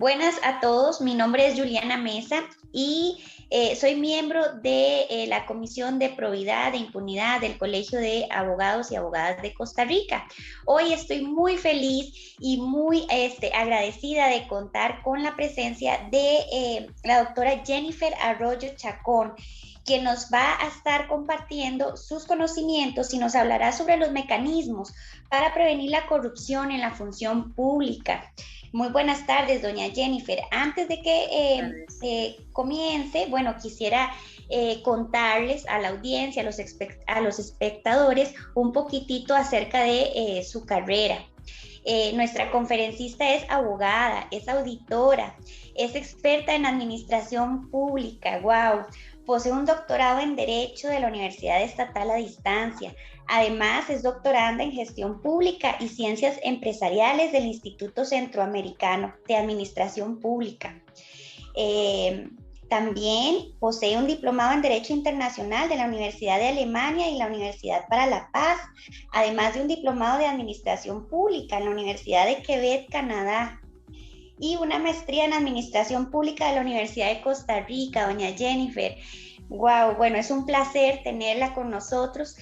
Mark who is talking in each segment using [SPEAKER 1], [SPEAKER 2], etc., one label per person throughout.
[SPEAKER 1] Buenas a todos, mi nombre es Juliana Mesa y soy miembro de la Comisión de Probidad e Impunidad del Colegio de Abogados y Abogadas de Costa Rica. Hoy estoy muy feliz y muy agradecida de contar con la presencia de la doctora Jennifer Arroyo Chacón, quien nos va a estar compartiendo sus conocimientos y nos hablará sobre los mecanismos para prevenir la corrupción en la función pública. Muy buenas tardes, doña Jennifer. Antes de que comience, bueno, quisiera contarles a la audiencia, a los espectadores, un poquitito acerca de su carrera. Nuestra conferencista es abogada, es auditora, es experta en administración pública, wow. Posee un doctorado en Derecho de la Universidad Estatal a Distancia. Además, es doctoranda en Gestión Pública y Ciencias Empresariales del Instituto Centroamericano de Administración Pública. También posee un diplomado en Derecho Internacional de la Universidad de Alemania y la Universidad para la Paz, además de un diplomado de Administración Pública en la Universidad de Quebec, Canadá, y una maestría en Administración Pública de la Universidad de Costa Rica, doña Jennifer. Wow, bueno, es un placer tenerla con nosotros.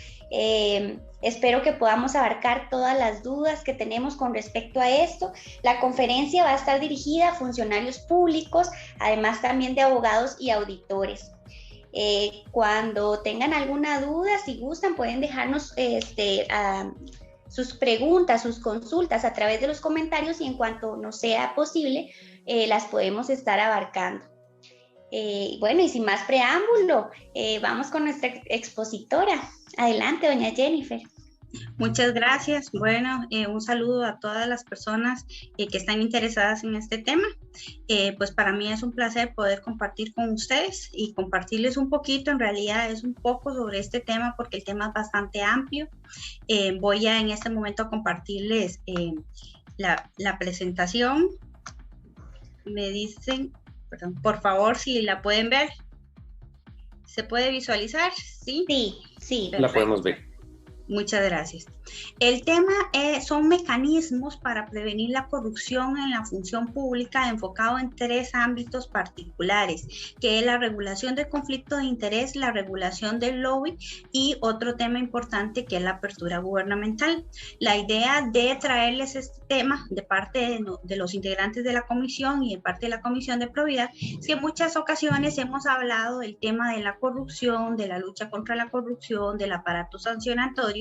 [SPEAKER 1] Espero que podamos abarcar todas las dudas que tenemos con respecto a esto. La conferencia va a estar dirigida a funcionarios públicos, además también de abogados y auditores. Cuando tengan alguna duda, si gustan, pueden dejarnos sus preguntas, sus consultas a través de los comentarios y en cuanto nos sea posible, las podemos estar abarcando. Bueno, y sin más preámbulo, vamos con nuestra expositora. Adelante, doña Jennifer.
[SPEAKER 2] Muchas gracias. Bueno, un saludo a todas las personas que están interesadas en este tema. Pues para mí es un placer poder compartir con ustedes y compartirles un poquito, en realidad es un poco sobre este tema porque el tema es bastante amplio. Voy a en este momento a compartirles la presentación. Me dicen, perdón, por favor, si la pueden ver. ¿Se puede visualizar? Sí,
[SPEAKER 1] sí.
[SPEAKER 3] La podemos ver.
[SPEAKER 2] Muchas gracias. El tema son mecanismos para prevenir la corrupción en la función pública enfocado en tres ámbitos particulares, que es la regulación del conflicto de interés, la regulación del lobby y otro tema importante que es la apertura gubernamental. La idea de traerles este tema de parte de los integrantes de la comisión y de parte de la Comisión de Probidad es que en muchas ocasiones hemos hablado del tema de la corrupción, de la lucha contra la corrupción, del aparato sancionatorio,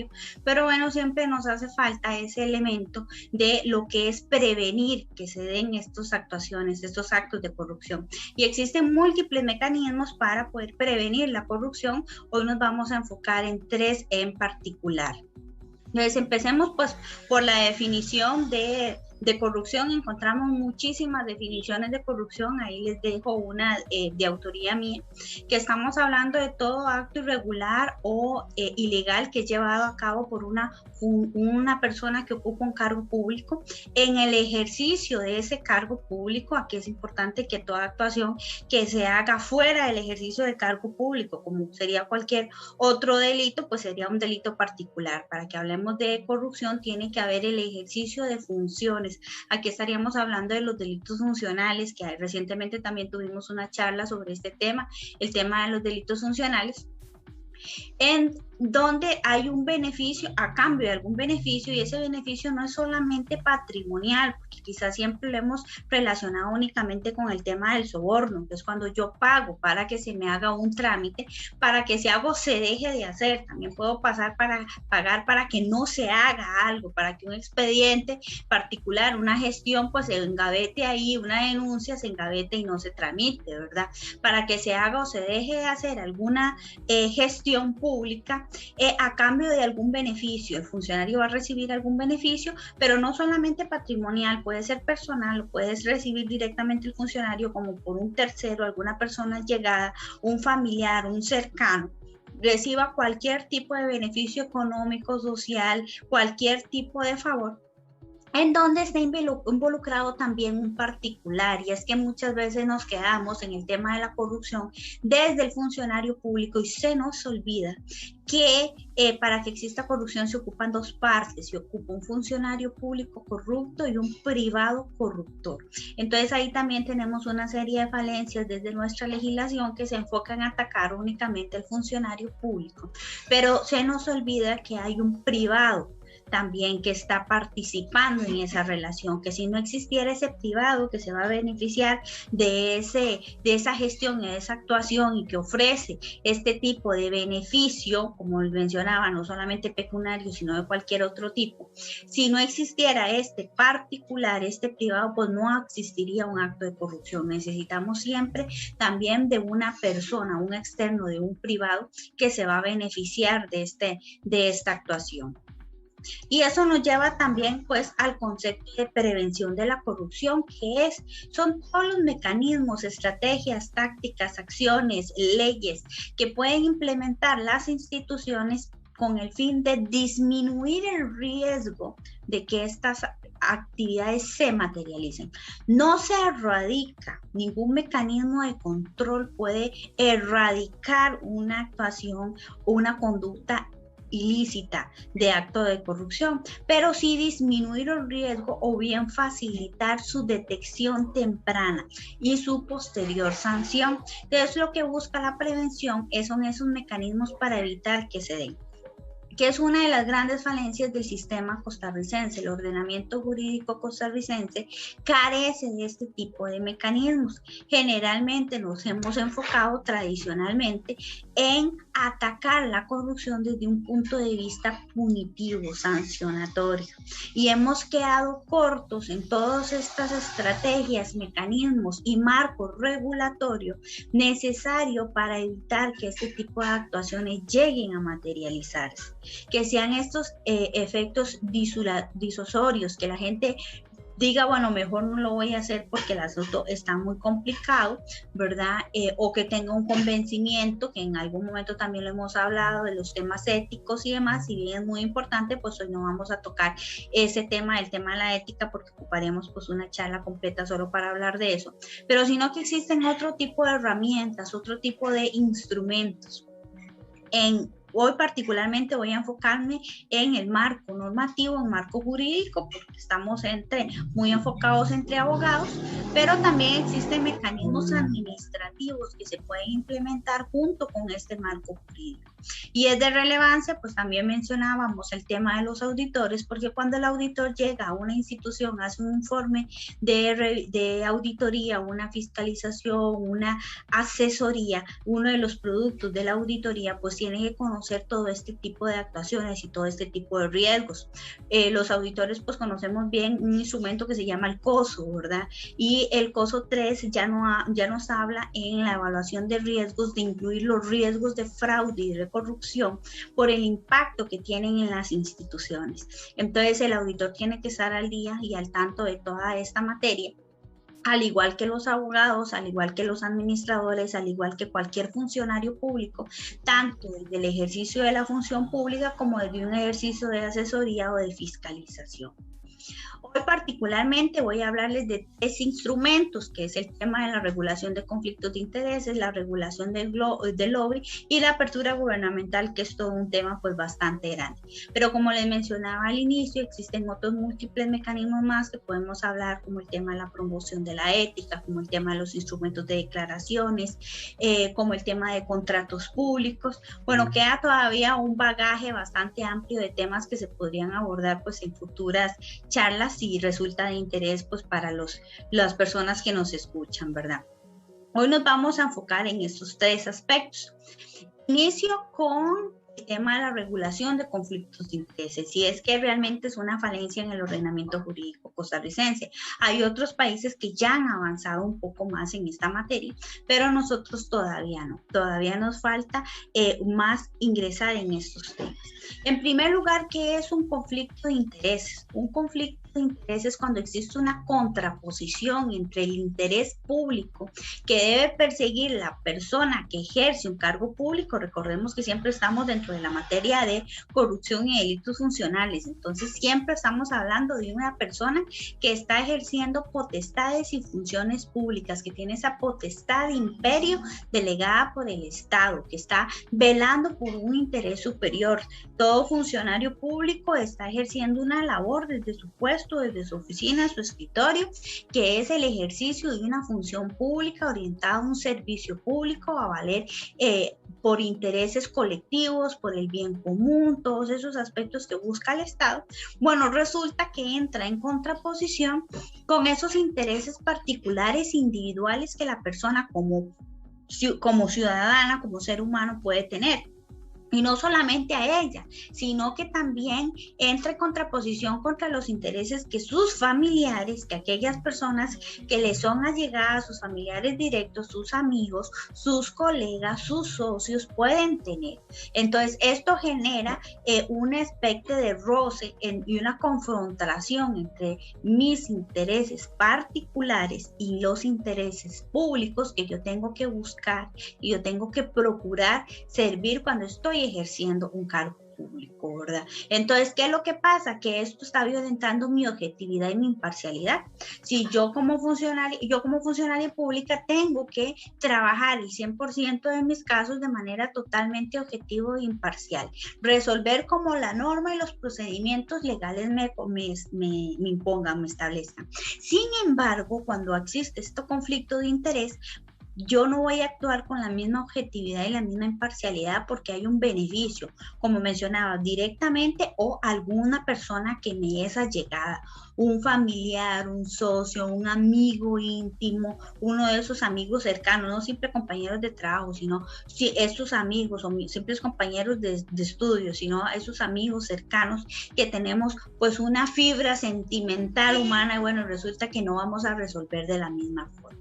[SPEAKER 2] pero bueno, siempre nos hace falta ese elemento de lo que es prevenir que se den estas actuaciones, estos actos de corrupción. Y existen múltiples mecanismos para poder prevenir la corrupción. Hoy nos vamos a enfocar en tres en particular. Entonces empecemos pues por la definición de corrupción. Encontramos muchísimas definiciones de corrupción, ahí les dejo una de autoría mía, que estamos hablando de todo acto irregular o ilegal que es llevado a cabo por una persona que ocupa un cargo público en el ejercicio de ese cargo público. Aquí es importante que toda actuación que se haga fuera del ejercicio del cargo público, como sería cualquier otro delito, pues sería un delito particular. Para que hablemos de corrupción tiene que haber el ejercicio de funciones. Aquí estaríamos hablando de los delitos funcionales, que recientemente también tuvimos una charla sobre este tema, el tema de los delitos funcionales, en donde hay un beneficio a cambio de algún beneficio, y ese beneficio no es solamente patrimonial, porque quizás siempre lo hemos relacionado únicamente con el tema del soborno, que es cuando yo pago para que se me haga un trámite, para que si hago se deje de hacer. También puedo pagar para que no se haga algo, para que un expediente particular, una gestión, pues se engavete ahí, una denuncia se engavete y no se tramite, ¿verdad? Para que se haga o se deje de hacer alguna gestión pública a cambio de algún beneficio. El funcionario va a recibir algún beneficio, pero no solamente patrimonial, puede ser personal, lo puede recibir directamente el funcionario como por un tercero, alguna persona llegada, un familiar, un cercano, reciba cualquier tipo de beneficio económico, social, cualquier tipo de favor. en donde está involucrado también un particular, y es que muchas veces nos quedamos en el tema de la corrupción desde el funcionario público y se nos olvida que para que exista corrupción se ocupan dos partes, se ocupa un funcionario público corrupto y un privado corruptor. Entonces ahí también tenemos una serie de falencias desde nuestra legislación que se enfocan a atacar únicamente al funcionario público, pero se nos olvida que hay un privado también que está participando en esa relación, que si no existiera ese privado que se va a beneficiar de esa gestión, de esa actuación y que ofrece este tipo de beneficio, como mencionaba, no solamente pecuniario, sino de cualquier otro tipo, si no existiera este particular, este privado, pues no existiría un acto de corrupción. Necesitamos siempre también de una persona, un externo, de un privado que se va a beneficiar de esta actuación. Y eso nos lleva también pues al concepto de prevención de la corrupción, que son todos los mecanismos, estrategias, tácticas, acciones, leyes que pueden implementar las instituciones con el fin de disminuir el riesgo de que estas actividades se materialicen. No se erradica, ningún mecanismo de control puede erradicar una actuación o una conducta ilícita de acto de corrupción, pero sí disminuir el riesgo o bien facilitar su detección temprana y su posterior sanción. Entonces, lo que busca la prevención son esos mecanismos para evitar que se den, que es una de las grandes falencias del sistema costarricense. El ordenamiento jurídico costarricense carece de este tipo de mecanismos. Generalmente nos hemos enfocado tradicionalmente en atacar la corrupción desde un punto de vista punitivo, sancionatorio, y hemos quedado cortos en todas estas estrategias, mecanismos y marcos regulatorios necesarios para evitar que este tipo de actuaciones lleguen a materializarse, que sean estos efectos disuasorios, que la gente diga, bueno, mejor no lo voy a hacer porque el asunto está muy complicado, ¿verdad? O que tenga un convencimiento, que en algún momento también lo hemos hablado de los temas éticos y demás, si bien es muy importante, pues hoy no vamos a tocar ese tema, el tema de la ética, porque ocuparemos pues una charla completa solo para hablar de eso, pero sino que existen otro tipo de herramientas, otro tipo de instrumentos. Hoy particularmente voy a enfocarme en el marco normativo, en marco jurídico, porque estamos muy enfocados entre abogados, pero también existen mecanismos administrativos que se pueden implementar junto con este marco jurídico. Y es de relevancia, pues también mencionábamos el tema de los auditores, porque cuando el auditor llega a una institución, hace un informe de auditoría, una fiscalización, una asesoría, uno de los productos de la auditoría, pues tiene que conocer todo este tipo de actuaciones y todo este tipo de riesgos. Los auditores pues conocemos bien un instrumento que se llama el COSO, ¿verdad? Y el COSO 3 ya nos habla en la evaluación de riesgos, de incluir los riesgos de fraude y de corrupción por el impacto que tienen en las instituciones. Entonces el auditor tiene que estar al día y al tanto de toda esta materia, al igual que los abogados, al igual que los administradores, al igual que cualquier funcionario público, tanto desde el ejercicio de la función pública como desde un ejercicio de asesoría o de fiscalización. Hoy particularmente voy a hablarles de 3 instrumentos, que es el tema de la regulación de conflictos de intereses, la regulación del lobby y la apertura gubernamental, que es todo un tema pues bastante grande. Pero como les mencionaba al inicio, existen otros múltiples mecanismos más que podemos hablar, como el tema de la promoción de la ética, como el tema de los instrumentos de declaraciones, como el tema de contratos públicos. Bueno, queda todavía un bagaje bastante amplio de temas que se podrían abordar pues en futuras charlas si resulta de interés pues para las personas que nos escuchan, ¿verdad? Hoy nos vamos a enfocar en estos 3 aspectos. Inicio con el tema de la regulación de conflictos de intereses, y es que realmente es una falencia en el ordenamiento jurídico costarricense. Hay otros países que ya han avanzado un poco más en esta materia, pero nosotros todavía no. Todavía nos falta más ingresar en estos temas. En primer lugar, ¿qué es un conflicto de intereses? Un conflicto conflicto de intereses cuando existe una contraposición entre el interés público que debe perseguir la persona que ejerce un cargo público. Recordemos que siempre estamos dentro de la materia de corrupción y delitos funcionales, entonces siempre estamos hablando de una persona que está ejerciendo potestades y funciones públicas, que tiene esa potestad de imperio delegada por el Estado, que está velando por un interés superior. Todo funcionario público está ejerciendo una labor desde su puesto, desde su oficina, su escritorio, que es el ejercicio de una función pública orientada a un servicio público, a valer por intereses colectivos, por el bien común, todos esos aspectos que busca el Estado. Bueno, resulta que entra en contraposición con esos intereses particulares individuales que la persona como ciudadana, como ser humano puede tener. Y no solamente a ella, sino que también entra en contraposición contra los intereses que sus familiares, que aquellas personas que le son allegadas, sus familiares directos, sus amigos, sus colegas, sus socios pueden tener. Entonces, esto genera un aspecto de roce y una confrontación entre mis intereses particulares y los intereses públicos que yo tengo que buscar y yo tengo que procurar servir cuando estoy ejerciendo un cargo público, ¿verdad? Entonces, ¿qué es lo que pasa? Que esto está violentando mi objetividad y mi imparcialidad. Si yo como funcionaria pública tengo que trabajar el 100% de mis casos de manera totalmente objetiva e imparcial, resolver como la norma y los procedimientos legales me impongan, me establezcan. Sin embargo, cuando existe este conflicto de interés, yo no voy a actuar con la misma objetividad y la misma imparcialidad porque hay un beneficio, como mencionaba, directamente o alguna persona que me es allegada, un familiar, un socio, un amigo íntimo, uno de esos amigos cercanos, no siempre compañeros de trabajo, sino esos amigos o simples compañeros de estudio, sino esos amigos cercanos que tenemos pues una fibra sentimental humana y bueno, resulta que no vamos a resolver de la misma forma.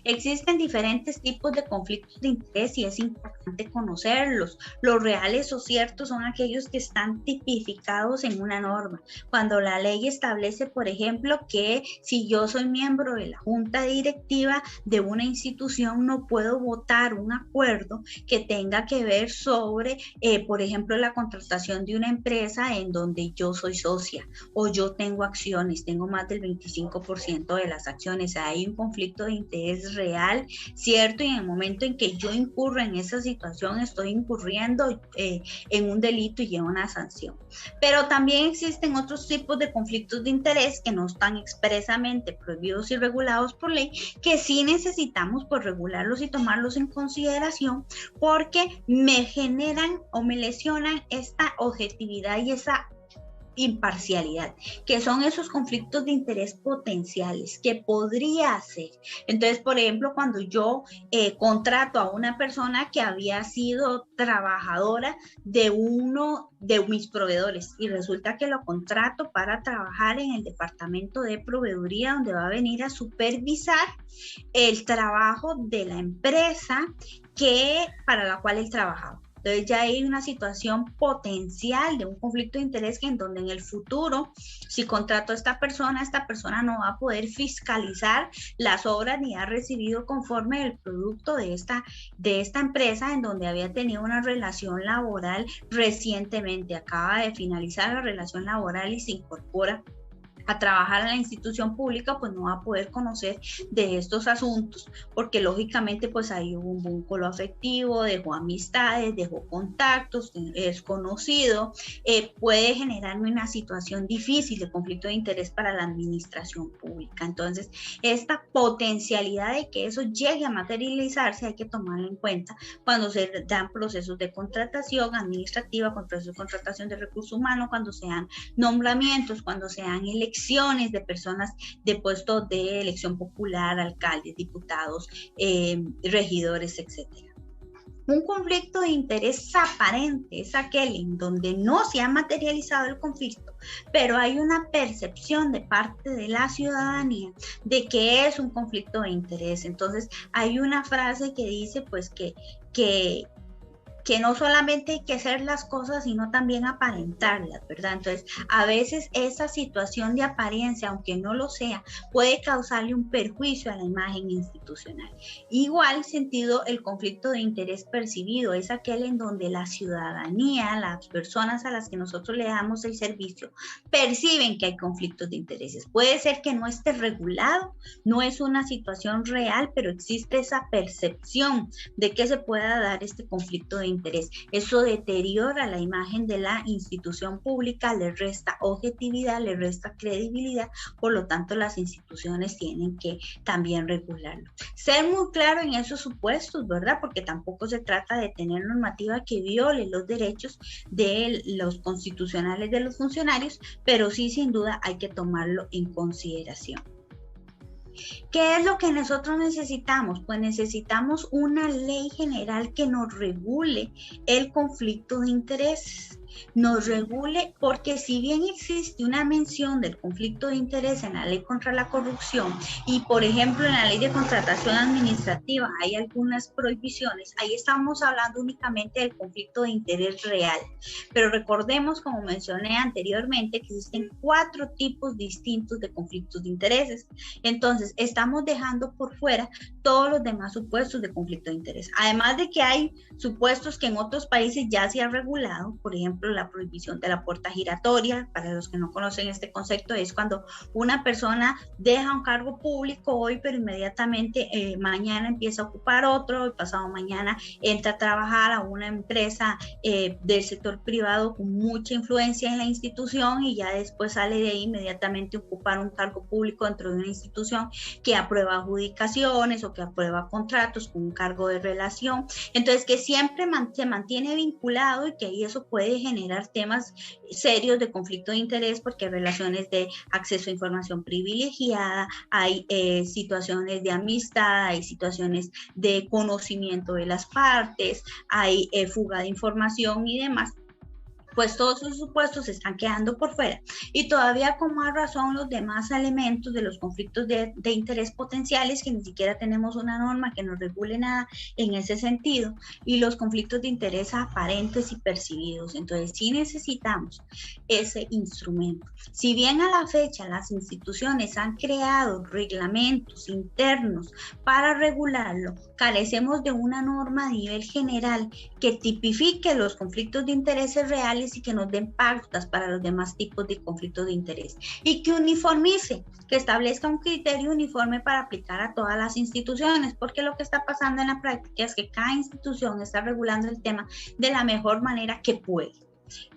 [SPEAKER 2] Existen diferentes tipos de conflictos de interés y es importante conocerlos. Los reales o ciertos son aquellos que están tipificados en una norma. Cuando la ley establece, por ejemplo, que si yo soy miembro de la junta directiva de una institución, no puedo votar un acuerdo que tenga que ver sobre, por ejemplo, la contratación de una empresa en donde yo soy socia o yo tengo acciones, tengo más del 25% de las acciones. Hay un conflicto de interés real, cierto, y en el momento en que yo incurro en esa situación estoy incurriendo en un delito y en una sanción. Pero también existen otros tipos de conflictos de interés que no están expresamente prohibidos y regulados por ley, que sí necesitamos pues regularlos y tomarlos en consideración porque me generan o me lesionan esta objetividad y esa imparcialidad, que son esos conflictos de interés potenciales que podría hacer. Entonces, por ejemplo, cuando yo contrato a una persona que había sido trabajadora de uno de mis proveedores y resulta que lo contrato para trabajar en el departamento de proveeduría donde va a venir a supervisar el trabajo de la empresa para la cual él trabajaba. Entonces ya hay una situación potencial de un conflicto de interés que en donde en el futuro, si contrato a esta persona no va a poder fiscalizar las obras ni ha recibido conforme el producto de esta empresa en donde había tenido una relación laboral recientemente. Acaba de finalizar la relación laboral y se incorpora a trabajar en la institución pública, pues no va a poder conocer de estos asuntos, porque lógicamente pues ahí hubo un vínculo afectivo, dejó amistades, dejó contactos, es conocido, puede generarme una situación difícil de conflicto de interés para la administración pública. Entonces, esta potencialidad de que eso llegue a materializarse hay que tomarlo en cuenta cuando se dan procesos de contratación administrativa, procesos de contratación de recursos humanos, cuando sean nombramientos, cuando sean elecciones de personas de puestos de elección popular, alcaldes, diputados, regidores, etcétera. Un conflicto de interés aparente es aquel en donde no se ha materializado el conflicto, pero hay una percepción de parte de la ciudadanía de que es un conflicto de interés. Entonces, hay una frase que dice pues que que no solamente hay que hacer las cosas, sino también aparentarlas, ¿verdad? Entonces, a veces esa situación de apariencia, aunque no lo sea, puede causarle un perjuicio a la imagen institucional. Igual sentido, el conflicto de interés percibido es aquel en donde la ciudadanía, las personas a las que nosotros le damos el servicio, perciben que hay conflictos de intereses. Puede ser que no esté regulado, no es una situación real, pero existe esa percepción de que se pueda dar este conflicto de interés. Eso deteriora la imagen de la institución pública, le resta objetividad, le resta credibilidad, por lo tanto las instituciones tienen que también regularlo. Ser muy claro en esos supuestos, ¿verdad? Porque tampoco se trata de tener normativa que viole los derechos de los constitucionales de los funcionarios, pero sí, sin duda, hay que tomarlo en consideración. ¿Qué es lo que nosotros necesitamos? Pues necesitamos una ley general que nos regule el conflicto de intereses. Nos regule, porque si bien existe una mención del conflicto de interés en la ley contra la corrupción y por ejemplo en la ley de contratación administrativa hay algunas prohibiciones, ahí estamos hablando únicamente del conflicto de interés real, pero recordemos, como mencioné anteriormente, que existen 4 tipos distintos de conflictos de intereses. Entonces estamos dejando por fuera todos los demás supuestos de conflicto de interés, además de que hay supuestos que en otros países ya se ha regulado. Por ejemplo, la prohibición de la puerta giratoria. Para los que no conocen este concepto, es cuando una persona deja un cargo público hoy, pero inmediatamente mañana empieza a ocupar otro, y pasado mañana entra a trabajar a una empresa del sector privado con mucha influencia en la institución, y ya después sale de ahí inmediatamente a ocupar un cargo público dentro de una institución que aprueba adjudicaciones o que aprueba contratos con un cargo de relación. Entonces, que siempre se mantiene vinculado, y que ahí eso puede generar temas serios de conflicto de interés, porque hay relaciones de acceso a información privilegiada, hay situaciones de amistad, hay situaciones de conocimiento de las partes, hay fuga de información y demás. Pues todos esos supuestos se están quedando por fuera, y todavía con más razón los demás elementos de los conflictos de interés potenciales, que ni siquiera tenemos una norma que nos regule nada en ese sentido, y los conflictos de interés aparentes y percibidos. Entonces sí necesitamos ese instrumento. Si bien a la fecha las instituciones han creado reglamentos internos para regularlo, carecemos de una norma a nivel general que tipifique los conflictos de intereses reales y que nos den pautas para los demás tipos de conflictos de interés, y que uniformice, que establezca un criterio uniforme para aplicar a todas las instituciones, porque lo que está pasando en la práctica es que cada institución está regulando el tema de la mejor manera que puede,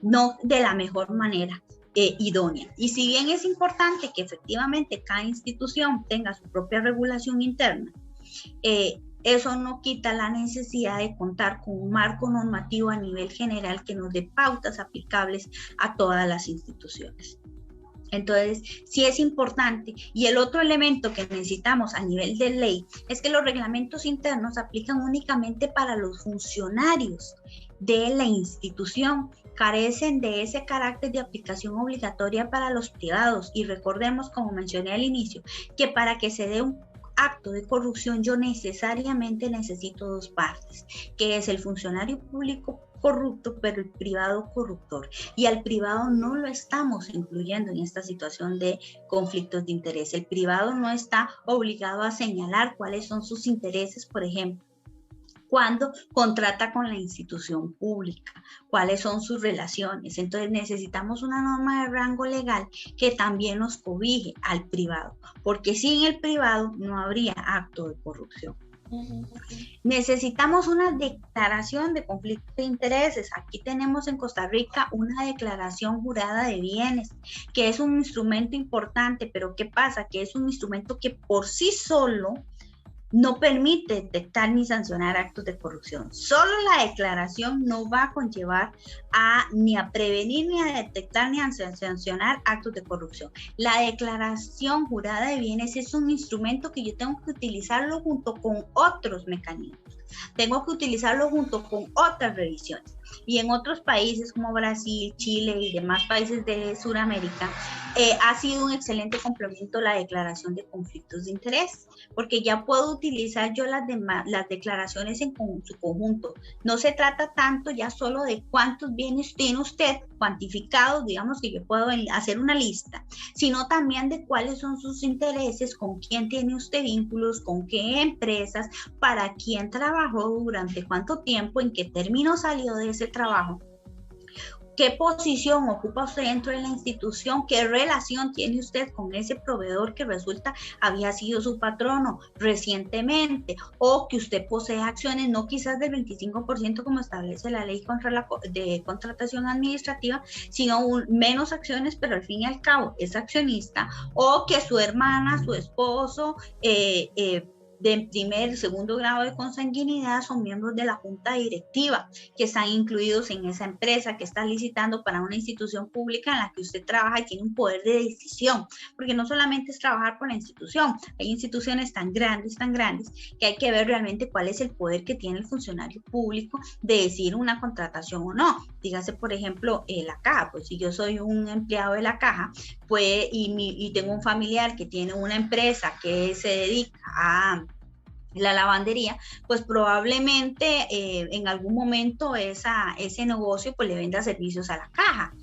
[SPEAKER 2] no de la mejor manera idónea. Y si bien es importante que efectivamente cada institución tenga su propia regulación interna, eso no quita la necesidad de contar con un marco normativo a nivel general que nos dé pautas aplicables a todas las instituciones. Entonces, sí es importante. Y el otro elemento que necesitamos a nivel de ley es que los reglamentos internos se aplican únicamente para los funcionarios de la institución, carecen de ese carácter de aplicación obligatoria para los privados. Y recordemos, como mencioné al inicio, que para que se dé un acto de corrupción yo necesariamente necesito 2 partes, que es el funcionario público corrupto, pero el privado corruptor, y al privado no lo estamos incluyendo en esta situación de conflictos de interés. El privado no está obligado a señalar cuáles son sus intereses, por ejemplo, cuando contrata con la institución pública, cuáles son sus relaciones. Entonces necesitamos una norma de rango legal que también nos cobije al privado, porque sin el privado no habría acto de corrupción. Necesitamos una declaración de conflicto de intereses. Aquí tenemos en Costa Rica una declaración jurada de bienes, que es un instrumento importante, pero ¿qué pasa? Que es un instrumento que por sí solo no permite detectar ni sancionar actos de corrupción. Solo la declaración no va a conllevar ni a prevenir, ni a detectar, ni a sancionar actos de corrupción. La declaración jurada de bienes es un instrumento que yo tengo que utilizarlo junto con otros mecanismos. Tengo que utilizarlo junto con otras revisiones. y en otros países como Brasil, Chile y demás países de Sudamérica, ha sido un excelente complemento la declaración de conflictos de interés, porque ya puedo utilizar yo las declaraciones en su conjunto. No se trata tanto ya solo de cuántos bienes tiene usted cuantificados, digamos que yo puedo hacer una lista, sino también de cuáles son sus intereses, con quién tiene usted vínculos, con qué empresas, para quién trabajó, durante cuánto tiempo, en qué término salió de ese trabajo, qué posición ocupa usted dentro de la institución, qué relación tiene usted con ese proveedor que resulta había sido su patrono recientemente, o que usted posee acciones, no quizás del 25% como establece la ley de contratación administrativa, sino menos acciones, pero al fin y al cabo es accionista, o que su hermana, su esposo, de primer y segundo grado de consanguinidad son miembros de la junta directiva que están incluidos en esa empresa que está licitando para una institución pública en la que usted trabaja y tiene un poder de decisión, porque no solamente es trabajar por la institución, hay instituciones tan grandes que hay que ver realmente cuál es el poder que tiene el funcionario público de decidir una contratación o no. Dígase, por ejemplo, la caja, pues si yo soy un empleado de la caja, pues, y tengo un familiar que tiene una empresa que se dedica a la lavandería, pues probablemente en algún momento ese negocio pues le venda servicios a la caja.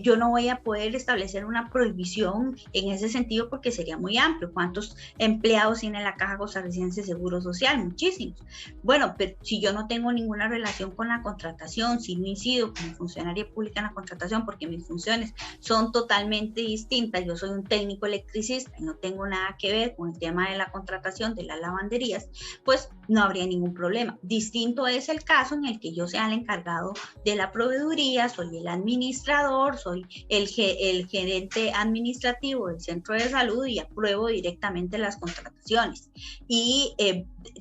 [SPEAKER 2] Yo no voy a poder establecer una prohibición en ese sentido porque sería muy amplio. ¿Cuántos empleados tiene la Caja Costarricense de Seguro Social? Muchísimos. Bueno, pero si yo no tengo ninguna relación con la contratación, si no incido como funcionaria pública en la contratación porque mis funciones son totalmente distintas, yo soy un técnico electricista y no tengo nada que ver con el tema de la contratación de las lavanderías, pues no habría ningún problema. Distinto es el caso en el que yo sea el encargado de la proveeduría, soy el administrador, soy el gerente administrativo del centro de salud y apruebo directamente las contrataciones. Y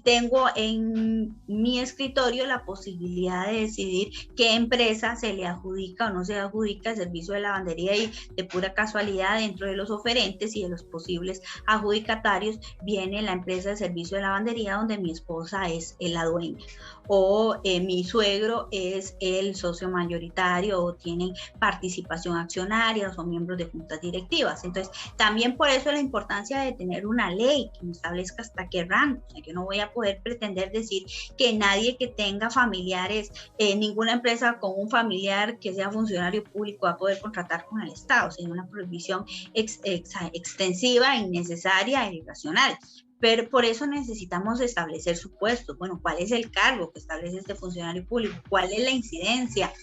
[SPEAKER 2] tengo en mi escritorio la posibilidad de decidir qué empresa se le adjudica o no se adjudica el servicio de lavandería, y de pura casualidad dentro de los oferentes y de los posibles adjudicatarios viene la empresa de servicio de lavandería donde mi esposa es la dueña, o mi suegro es el socio mayoritario, o tienen participación accionaria, o son miembros de juntas directivas. Entonces, también por eso la importancia de tener una ley que establezca hasta qué rango. O sea, yo no voy a poder pretender decir que nadie que tenga familiares, ninguna empresa con un familiar que sea funcionario público va a poder contratar con el Estado. Sería una prohibición extensiva, innecesaria e irracional. Pero por eso necesitamos establecer su puesto. Bueno, ¿cuál es el cargo que establece este funcionario público? ¿Cuál es la incidencia?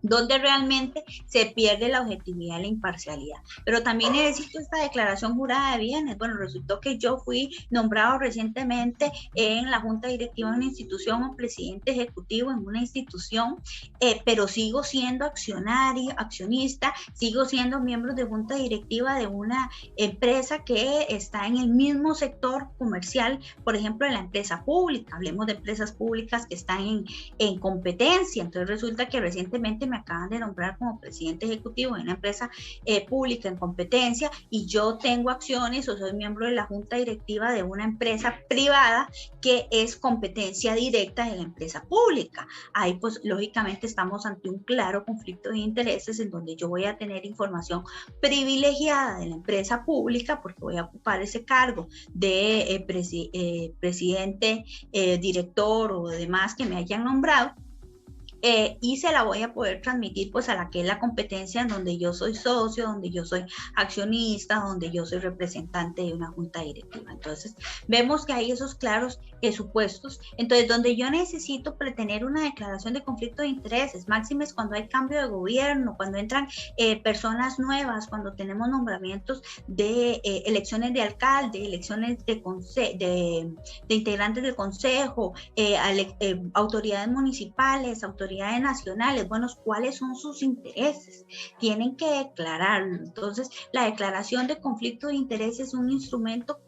[SPEAKER 2] Donde realmente se pierde la objetividad y la imparcialidad. Pero también necesito esta declaración jurada de bienes. Bueno, resultó que yo fui nombrado recientemente en la junta directiva de una institución o presidente ejecutivo en una institución, pero sigo siendo accionista, sigo siendo miembro de junta directiva de una empresa que está en el mismo sector comercial, por ejemplo, de la empresa pública. Hablemos de empresas públicas que están en competencia. Entonces resulta que recientemente me acaban de nombrar como presidente ejecutivo de una empresa pública en competencia, y yo tengo acciones o soy miembro de la junta directiva de una empresa privada que es competencia directa de la empresa pública. Ahí pues lógicamente estamos ante un claro conflicto de intereses en donde yo voy a tener información privilegiada de la empresa pública porque voy a ocupar ese cargo de presidente, director o demás que me hayan nombrado. Y se la voy a poder transmitir pues a la que es la competencia en donde yo soy socio, donde yo soy accionista, donde yo soy representante de una junta directiva. Entonces vemos que hay esos claros supuestos. Entonces, donde yo necesito tener una declaración de conflicto de intereses, máximes cuando hay cambio de gobierno, cuando entran personas nuevas, cuando tenemos nombramientos de elecciones de alcalde, elecciones de integrantes del consejo, autoridades municipales, autoridades nacionales. Bueno, ¿cuáles son sus intereses? Tienen que declararlo. Entonces, la declaración de conflicto de intereses es un instrumento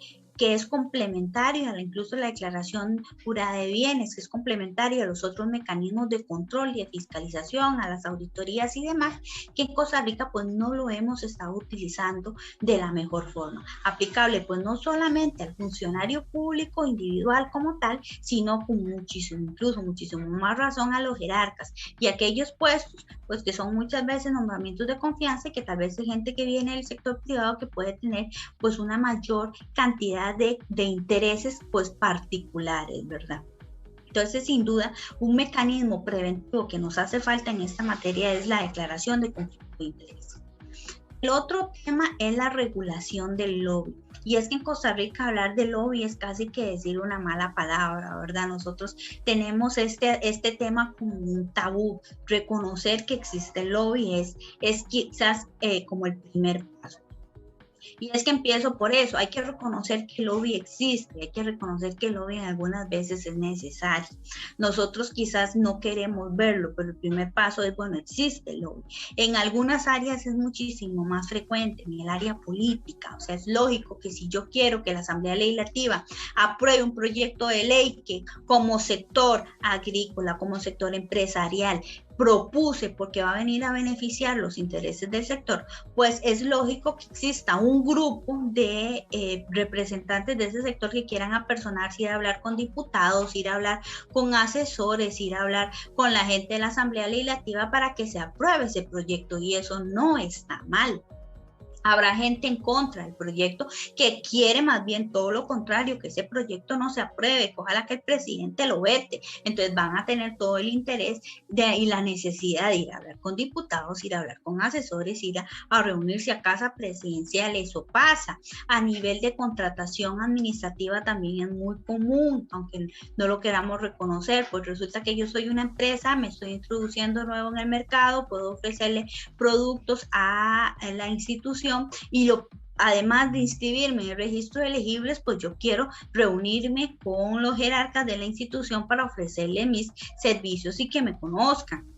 [SPEAKER 2] que es complementario incluso la declaración jurada de bienes, que es complementario a los otros mecanismos de control y de fiscalización, a las auditorías y demás, que en Costa Rica pues no lo hemos estado utilizando de la mejor forma. Aplicable pues no solamente al funcionario público individual como tal, sino con incluso muchísimo más razón a los jerarcas y aquellos puestos pues que son muchas veces nombramientos de confianza y que tal vez hay gente que viene del sector privado que puede tener pues una mayor cantidad de intereses pues particulares, ¿verdad? Entonces, sin duda, un mecanismo preventivo que nos hace falta en esta materia es la declaración de conflicto de interés. El otro tema es la regulación del lobby. Y es que en Costa Rica hablar de lobby es casi que decir una mala palabra, ¿verdad? Nosotros tenemos este tema como un tabú. Reconocer que existe el lobby es quizás como el primer paso. Y es que empiezo por eso, hay que reconocer que el lobby existe, hay que reconocer que el lobby algunas veces es necesario. Nosotros quizás no queremos verlo, pero el primer paso es, bueno, existe el lobby. En algunas áreas es muchísimo más frecuente, en el área política, o sea, es lógico que si yo quiero que la Asamblea Legislativa apruebe un proyecto de ley que como sector agrícola, como sector empresarial, propuse porque va a venir a beneficiar los intereses del sector, pues es lógico que exista un grupo de representantes de ese sector que quieran apersonarse, ir a hablar con diputados, ir a hablar con asesores, ir a hablar con la gente de la Asamblea Legislativa para que se apruebe ese proyecto, y eso no está mal. Habrá gente en contra del proyecto que quiere más bien todo lo contrario, que ese proyecto no se apruebe, ojalá que el presidente lo vete. Entonces van a tener todo el interés y la necesidad de ir a hablar con diputados, ir a hablar con asesores, ir a reunirse a casa presidencial. Eso pasa. A nivel de contratación administrativa también es muy común, aunque no lo queramos reconocer, pues resulta que yo soy una empresa, me estoy introduciendo nuevo en el mercado, puedo ofrecerle productos a la institución y además de inscribirme en el registro de elegibles, pues yo quiero reunirme con los jerarcas de la institución para ofrecerle mis servicios y que me conozcan.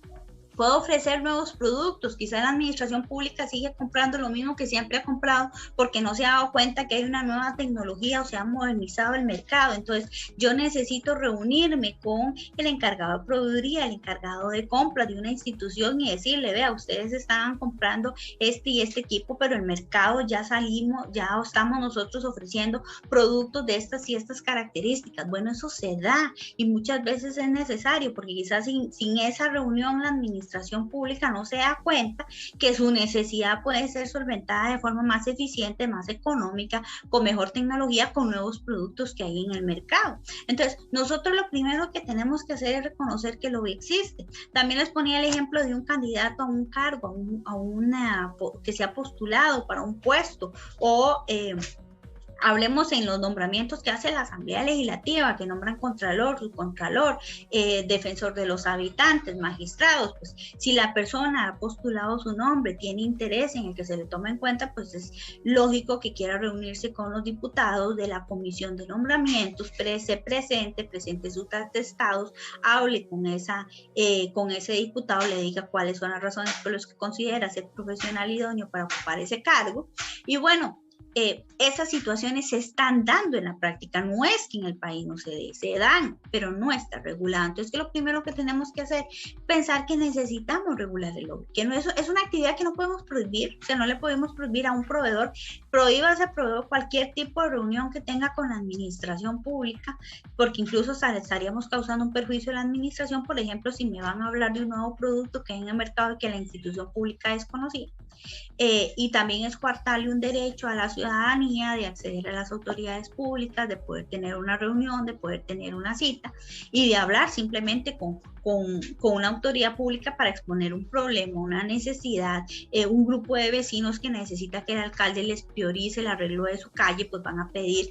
[SPEAKER 2] Puedo ofrecer nuevos productos, quizá la administración pública sigue comprando lo mismo que siempre ha comprado porque no se ha dado cuenta que hay una nueva tecnología o se ha modernizado el mercado. Entonces yo necesito reunirme con el encargado de proveeduría, el encargado de compras de una institución y decirle, vea, ustedes estaban comprando este y este equipo, pero el mercado ya salimos, ya estamos nosotros ofreciendo productos de estas y estas características. Bueno, eso se da y muchas veces es necesario porque quizás sin esa reunión la administración pública no se da cuenta que su necesidad puede ser solventada de forma más eficiente, más económica, con mejor tecnología, con nuevos productos que hay en el mercado. Entonces, nosotros lo primero que tenemos que hacer es reconocer que el lobby existe. También les ponía el ejemplo de un candidato a un cargo, que se ha postulado para un puesto o hablemos en los nombramientos que hace la Asamblea Legislativa, que nombran contralor, subcontralor, defensor de los habitantes, magistrados. Pues si la persona ha postulado su nombre, tiene interés en el que se le tome en cuenta, pues es lógico que quiera reunirse con los diputados de la comisión de nombramientos, presente sus atestados, hable con ese diputado, le diga cuáles son las razones por las que considera ser profesional idóneo para ocupar ese cargo. Y bueno, esas situaciones se están dando en la práctica, no es que en el país no se dé, se dan, pero no está regulado. Entonces, que lo primero que tenemos que hacer es pensar que necesitamos regular el lobby, que no es una actividad que no podemos prohibir, o sea, no le podemos prohibir a un proveedor, prohíbase proveedor cualquier tipo de reunión que tenga con la administración pública, porque incluso estaríamos causando un perjuicio a la administración, por ejemplo, si me van a hablar de un nuevo producto que hay en el mercado y que la institución pública desconocida. Y también es coartarle un derecho a la ciudadanía de acceder a las autoridades públicas, de poder tener una reunión, de poder tener una cita y de hablar simplemente con una autoridad pública para exponer un problema, una necesidad, un grupo de vecinos que necesita que el alcalde les priorice el arreglo de su calle, pues van a pedir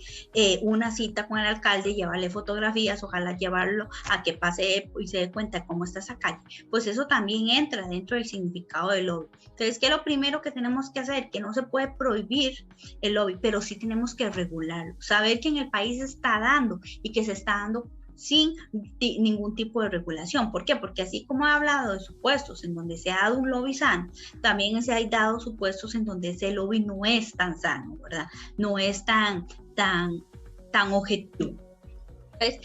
[SPEAKER 2] una cita con el alcalde, llevarle fotografías, ojalá llevarlo a que pase y se dé cuenta de cómo está esa calle. Pues eso también entra dentro del significado del lobby. Entonces, ¿qué es lo primero que tenemos que hacer? Que no se puede prohibir el lobby, pero sí tenemos que regularlo, saber que en el país se está dando y que se está dando sin ningún tipo de regulación. ¿Por qué? Porque así como he hablado de supuestos en donde se ha dado un lobby sano, también se ha dado supuestos en donde ese lobby no es tan sano, ¿verdad? No es tan tan objetivo. Entonces,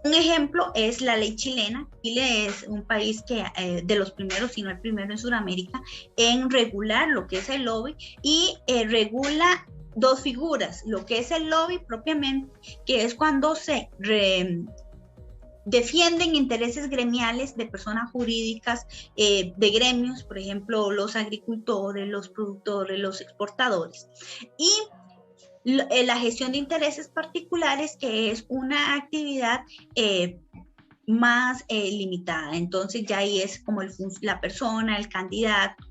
[SPEAKER 2] un ejemplo es la ley chilena. Chile es un país que de los primeros, si no el primero en Sudamérica, en regular lo que es el lobby y regula dos figuras, lo que es el lobby propiamente, que es cuando se defienden intereses gremiales de personas jurídicas, de gremios, por ejemplo, los agricultores, los productores, los exportadores, y la gestión de intereses particulares, que es una actividad más limitada. Entonces ya ahí es como la persona, el candidato.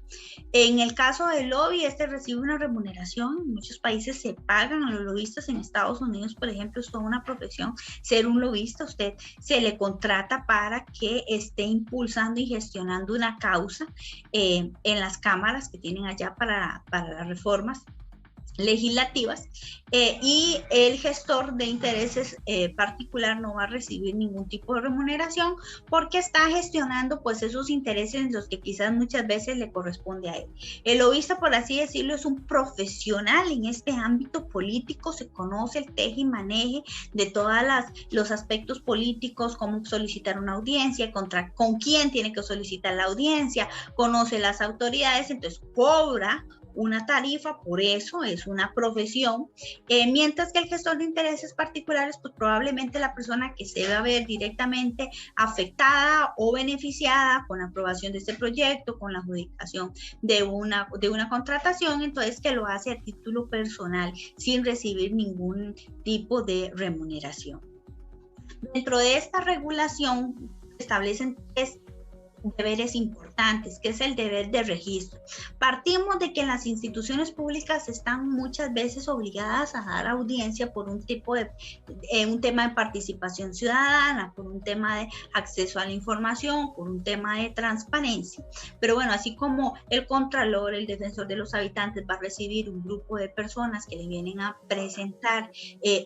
[SPEAKER 2] En el caso del lobby, recibe una remuneración. En muchos países se pagan a los lobistas. En Estados Unidos, por ejemplo, es toda una profesión ser un lobista. Usted se le contrata para que esté impulsando y gestionando una causa en las cámaras que tienen allá para las reformas legislativas, y el gestor de intereses particular no va a recibir ningún tipo de remuneración porque está gestionando pues esos intereses en los que quizás muchas veces le corresponde a él. El lobista, por así decirlo, es un profesional en este ámbito político, se conoce el teje y maneje de todos los aspectos políticos, cómo solicitar una audiencia, con quién tiene que solicitar la audiencia, conoce las autoridades, entonces cobra una tarifa, por eso es una profesión, mientras que el gestor de intereses particulares, pues probablemente la persona que se va a ver directamente afectada o beneficiada con la aprobación de este proyecto, con la adjudicación de una contratación, entonces que lo hace a título personal sin recibir ningún tipo de remuneración. Dentro de esta regulación se establecen tres deberes importantes, que es el deber de registro. Partimos de que las instituciones públicas están muchas veces obligadas a dar audiencia por un tema de participación ciudadana, por un tema de acceso a la información, por un tema de transparencia. Pero bueno, así como el Contralor, el Defensor de los Habitantes va a recibir un grupo de personas que le vienen a presentar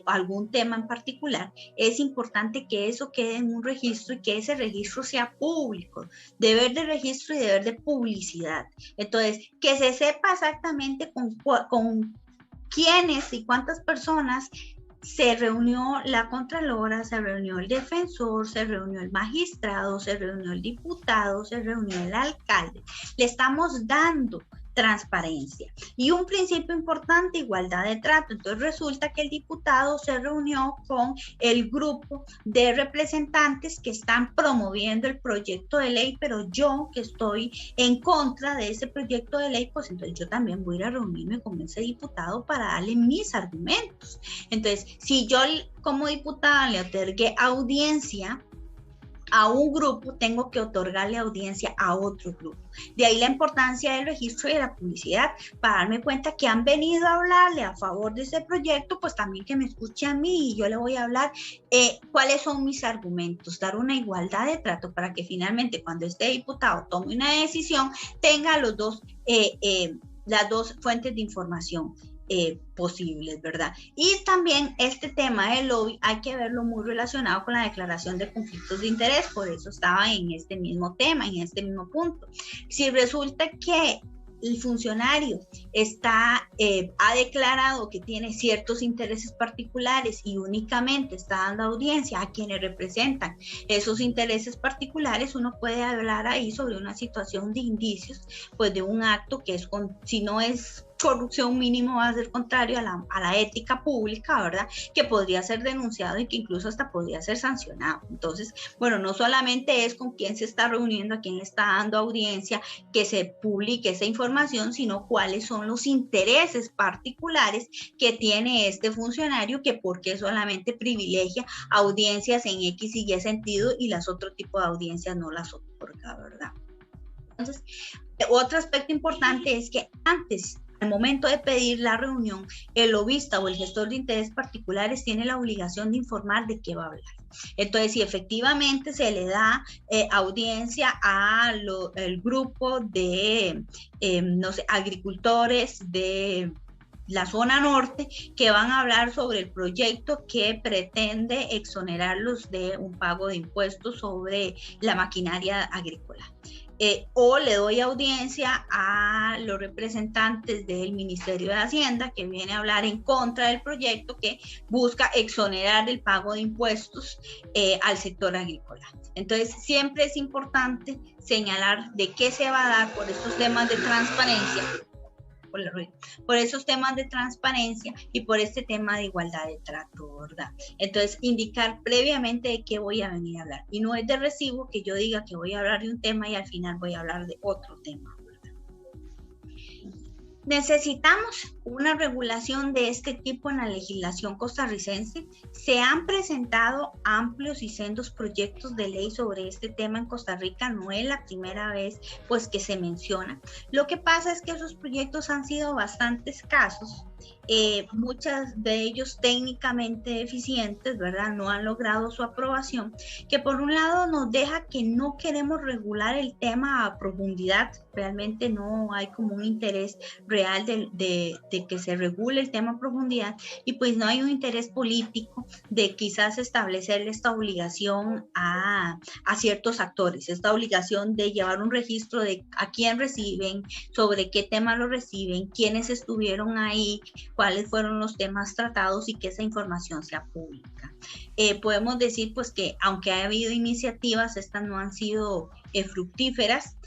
[SPEAKER 2] algún tema en particular, es importante que eso quede en un registro y que ese registro sea público. Deber de registro y deber de publicidad. Entonces, que se sepa exactamente con quiénes y cuántas personas se reunió la Contralora, se reunió el defensor, se reunió el magistrado, se reunió el diputado, se reunió el alcalde. Le estamos dando transparencia. Y un principio importante, igualdad de trato. Entonces resulta que el diputado se reunió con el grupo de representantes que están promoviendo el proyecto de ley, pero yo que estoy en contra de ese proyecto de ley, pues entonces yo también voy a ir a reunirme con ese diputado para darle mis argumentos. Entonces, si yo como diputada le otorgué audiencia a un grupo, tengo que otorgarle audiencia a otro grupo. De ahí la importancia del registro y de la publicidad, para darme cuenta que han venido a hablarle a favor de ese proyecto, pues también que me escuche a mí y yo le voy a hablar cuáles son mis argumentos, dar una igualdad de trato para que finalmente cuando este diputado tome una decisión tenga las dos fuentes de información posibles, ¿verdad? Y también este tema del lobby hay que verlo muy relacionado con la declaración de conflictos de interés, por eso estaba en este mismo tema, en este mismo punto. Si resulta que el funcionario ha declarado que tiene ciertos intereses particulares y únicamente está dando audiencia a quienes representan esos intereses particulares, uno puede hablar ahí sobre una situación de indicios, pues de un acto que si no es corrupción mínimo, va a ser contrario a la ética pública, ¿verdad? Que podría ser denunciado y que incluso hasta podría ser sancionado. Entonces, bueno, no solamente es con quién se está reuniendo, a quién le está dando audiencia, que se publique esa información, sino cuáles son los intereses particulares que tiene este funcionario, que por qué solamente privilegia audiencias en X y Y sentido y las otro tipo de audiencias no las otorga, ¿verdad? Entonces, otro aspecto importante es que antes, al momento de pedir la reunión, el lobista o el gestor de intereses particulares tiene la obligación de informar de qué va a hablar. Entonces, si efectivamente se le da audiencia al grupo de, agricultores de la zona norte, que van a hablar sobre el proyecto que pretende exonerarlos de un pago de impuestos sobre la maquinaria agrícola. o le doy audiencia a los representantes del Ministerio de Hacienda que viene a hablar en contra del proyecto que busca exonerar del pago de impuestos al sector agrícola. Entonces, siempre es importante señalar de qué se va a dar por estos temas de transparencia, por esos temas de transparencia y por este tema de igualdad de trato, ¿verdad? Entonces, indicar previamente de qué voy a venir a hablar. Y no es de recibo que yo diga que voy a hablar de un tema y al final voy a hablar de otro tema, ¿verdad? Necesitamos una regulación de este tipo en la legislación costarricense. Se han presentado amplios y sendos proyectos de ley sobre este tema en Costa Rica. No es la primera vez pues que se menciona. Lo que pasa es que esos proyectos han sido bastante escasos. Muchos de ellos técnicamente deficientes, ¿verdad? No han logrado su aprobación, que por un lado nos deja que no queremos regular el tema a profundidad. Realmente no hay como un interés real de que se regule el tema a profundidad, y pues no hay un interés político de quizás establecer esta obligación a ciertos actores, esta obligación de llevar un registro de a quién reciben, sobre qué tema lo reciben, quiénes estuvieron ahí, cuáles fueron los temas tratados y que esa información sea pública. Podemos decir pues que aunque ha habido iniciativas, estas no han sido fructíferas,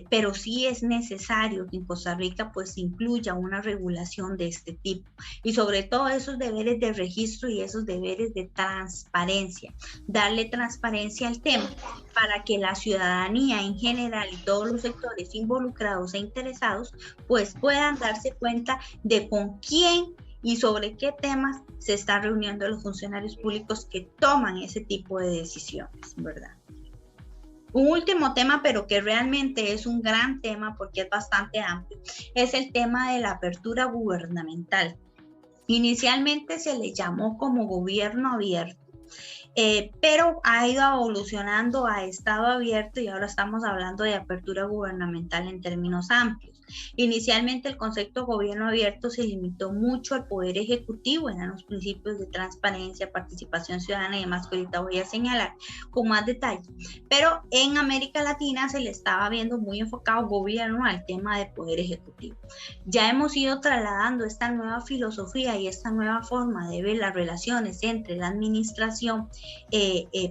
[SPEAKER 2] pero sí es necesario que en Costa Rica pues incluya una regulación de este tipo, y sobre todo esos deberes de registro y esos deberes de transparencia, darle transparencia al tema para que la ciudadanía en general y todos los sectores involucrados e interesados pues puedan darse cuenta de con quién y sobre qué temas se están reuniendo los funcionarios públicos que toman ese tipo de decisiones, ¿verdad? Un último tema, pero que realmente es un gran tema porque es bastante amplio, es el tema de la apertura gubernamental. Inicialmente se le llamó como gobierno abierto, pero ha ido evolucionando a estado abierto y ahora estamos hablando de apertura gubernamental en términos amplios. Inicialmente el concepto de gobierno abierto se limitó mucho al poder ejecutivo, eran los principios de transparencia, participación ciudadana y demás que ahorita voy a señalar con más detalle, pero en América Latina se le estaba viendo muy enfocado gobierno al tema de poder ejecutivo. Ya hemos ido trasladando esta nueva filosofía y esta nueva forma de ver las relaciones entre la administración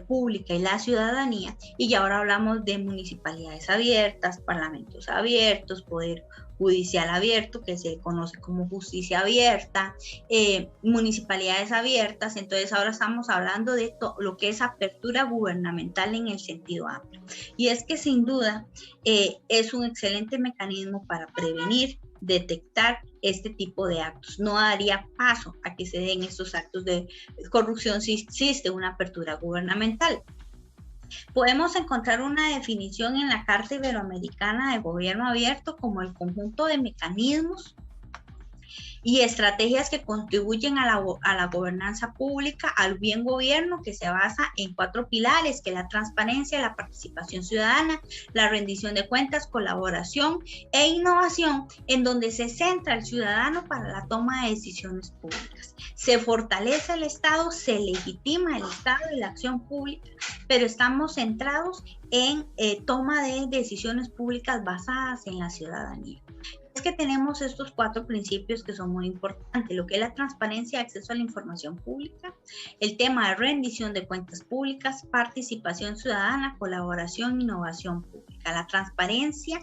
[SPEAKER 2] pública y la ciudadanía, y ya ahora hablamos de municipalidades abiertas, parlamentos abiertos, poder judicial abierto, que se conoce como justicia abierta, municipalidades abiertas. Entonces ahora estamos hablando de lo que es apertura gubernamental en el sentido amplio, y es que sin duda es un excelente mecanismo para prevenir, detectar este tipo de actos. No daría paso a que se den estos actos de corrupción si existe una apertura gubernamental. Podemos encontrar una definición en la Carta Iberoamericana de Gobierno Abierto como el conjunto de mecanismos y estrategias que contribuyen a la gobernanza pública, al bien gobierno, que se basa en 4 pilares, que es la transparencia, la participación ciudadana, la rendición de cuentas, colaboración e innovación, en donde se centra el ciudadano para la toma de decisiones públicas. Se fortalece el Estado, se legitima el Estado y la acción pública, pero estamos centrados en toma de decisiones públicas basadas en la ciudadanía. Es que tenemos estos 4 principios que son muy importantes, lo que es la transparencia, acceso a la información pública, el tema de rendición de cuentas públicas, participación ciudadana, colaboración, innovación pública. La transparencia,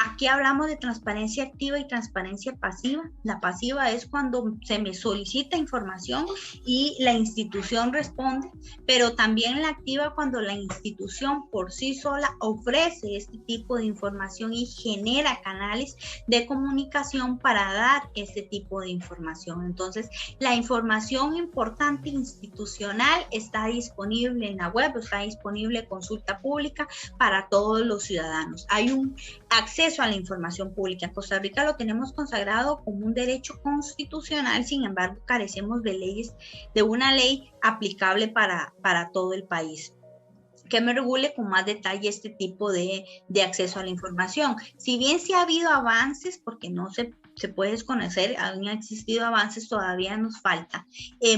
[SPEAKER 2] aquí hablamos de transparencia activa y transparencia pasiva. La pasiva es cuando se me solicita información y la institución responde, pero también la activa cuando la institución por sí sola ofrece este tipo de información y genera canales de comunicación para dar este tipo de información. Entonces, la información importante institucional está disponible en la web, está disponible consulta pública para todos los ciudadanos. Hay un acceso a la información pública. En Costa Rica lo tenemos consagrado como un derecho constitucional, sin embargo carecemos de leyes, de una ley aplicable para todo el país. que me regule con más detalle este tipo de acceso a la información. Si bien sí ha habido avances, porque no se puede desconocer, han existido avances, todavía nos falta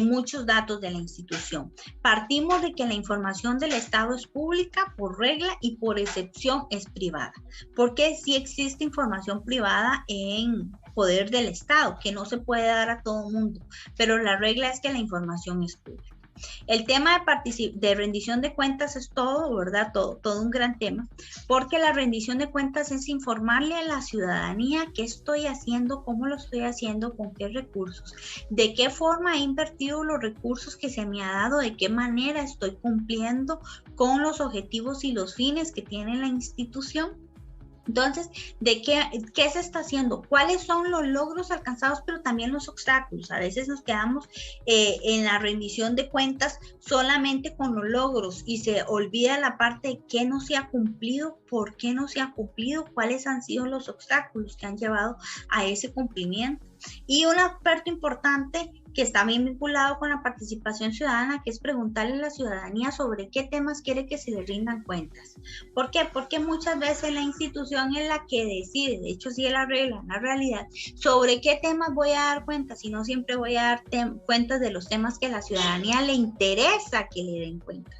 [SPEAKER 2] muchos datos de la institución. Partimos de que la información del Estado es pública por regla y por excepción es privada, porque sí existe información privada en poder del Estado, que no se puede dar a todo mundo, pero la regla es que la información es pública. El tema de rendición de cuentas es todo, ¿verdad? Todo un gran tema, porque la rendición de cuentas es informarle a la ciudadanía qué estoy haciendo, cómo lo estoy haciendo, con qué recursos, de qué forma he invertido los recursos que se me ha dado, de qué manera estoy cumpliendo con los objetivos y los fines que tiene la institución. Entonces, ¿de qué se está haciendo? ¿Cuáles son los logros alcanzados, pero también los obstáculos? A veces nos quedamos en la rendición de cuentas solamente con los logros y se olvida la parte de qué no se ha cumplido, por qué no se ha cumplido, cuáles han sido los obstáculos que han llevado a ese cumplimiento. Y un aspecto importante que está bien vinculado con la participación ciudadana, que es preguntarle a la ciudadanía sobre qué temas quiere que se le rindan cuentas. ¿Por qué? Porque muchas veces la institución es la que decide, de hecho sí es la regla, en la realidad, sobre qué temas voy a dar cuentas, y no siempre voy a dar cuentas de los temas que a la ciudadanía le interesa que le den cuentas.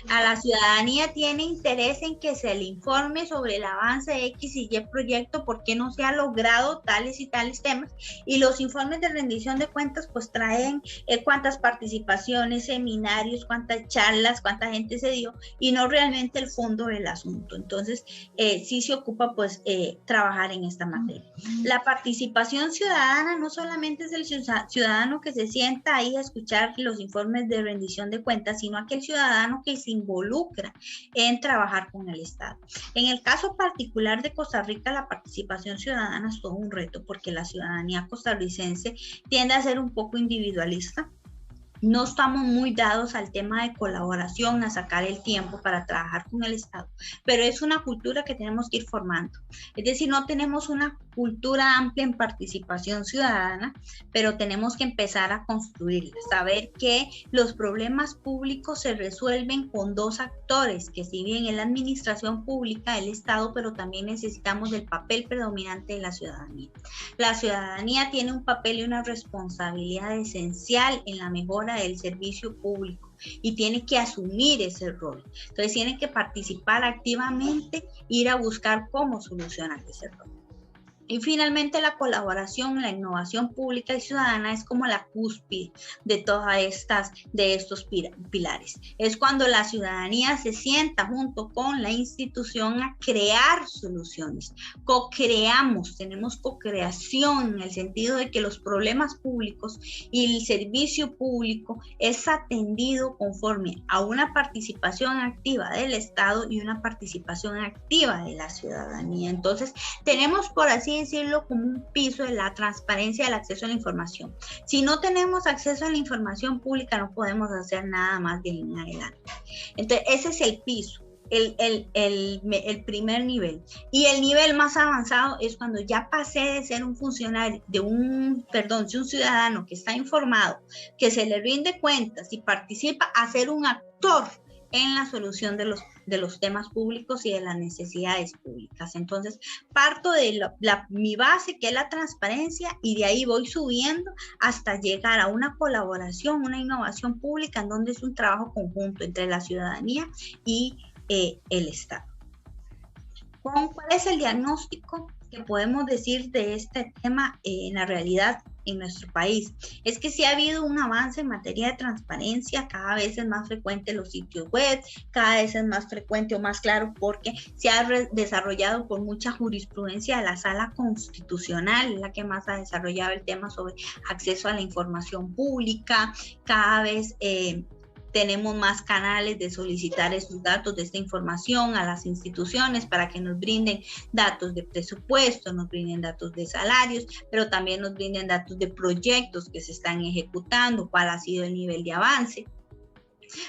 [SPEAKER 2] A la ciudadanía tiene interés en que se le informe sobre el avance de X y Y proyecto, por qué no se ha logrado tales y tales temas, y los informes de rendición de cuentas pues traen cuántas participaciones, seminarios, cuántas charlas, cuánta gente se dio, y no realmente el fondo del asunto. Entonces sí se ocupa pues trabajar en esta materia. La participación ciudadana no solamente es el ciudadano que se sienta ahí a escuchar los informes de rendición de cuentas, sino aquel ciudadano que se involucra en trabajar con el Estado. En el caso particular de Costa Rica, la participación ciudadana es todo un reto, porque la ciudadanía costarricense tiende a ser un poco individualista. No estamos muy dados al tema de colaboración, a sacar el tiempo para trabajar con el Estado, pero es una cultura que tenemos que ir formando. Es decir, no tenemos una cultura amplia en participación ciudadana, pero tenemos que empezar a construirla, saber que los problemas públicos se resuelven con dos actores, que si bien es la administración pública, el Estado, pero también necesitamos del papel predominante de la ciudadanía. La ciudadanía tiene un papel y una responsabilidad esencial en la mejora del servicio público y tiene que asumir ese rol. Entonces tiene que participar activamente, ir a buscar cómo solucionar ese rol. Y finalmente la colaboración, la innovación pública y ciudadana es como la cúspide de estos pilares. Es cuando la ciudadanía se sienta junto con la institución a crear soluciones. Co-creamos, tenemos co-creación en el sentido de que los problemas públicos y el servicio público es atendido conforme a una participación activa del Estado y una participación activa de la ciudadanía. Entonces, tenemos, por así decirlo, como un piso de la transparencia del acceso a la información. Si no tenemos acceso a la información pública, no podemos hacer nada más de en adelante. Entonces, ese es el piso, el primer nivel. Y el nivel más avanzado es cuando ya pasé de ser un funcionario, de un ciudadano que está informado, que se le rinde cuentas y participa, a ser un actor en la solución de los temas públicos y de las necesidades públicas. Entonces, parto de mi base, que es la transparencia, y de ahí voy subiendo hasta llegar a una colaboración, una innovación pública, en donde es un trabajo conjunto entre la ciudadanía y el Estado. ¿Cuál es el diagnóstico que podemos decir de este tema en la realidad en nuestro país? Es que sí ha habido un avance en materia de transparencia, cada vez es más frecuente los sitios web, cada vez es más frecuente o más claro, porque se ha desarrollado por mucha jurisprudencia de la Sala Constitucional, la que más ha desarrollado el tema sobre acceso a la información pública. Cada vez tenemos más canales de solicitar esos datos de esta información a las instituciones para que nos brinden datos de presupuesto, nos brinden datos de salarios, pero también nos brinden datos de proyectos que se están ejecutando, cuál ha sido el nivel de avance.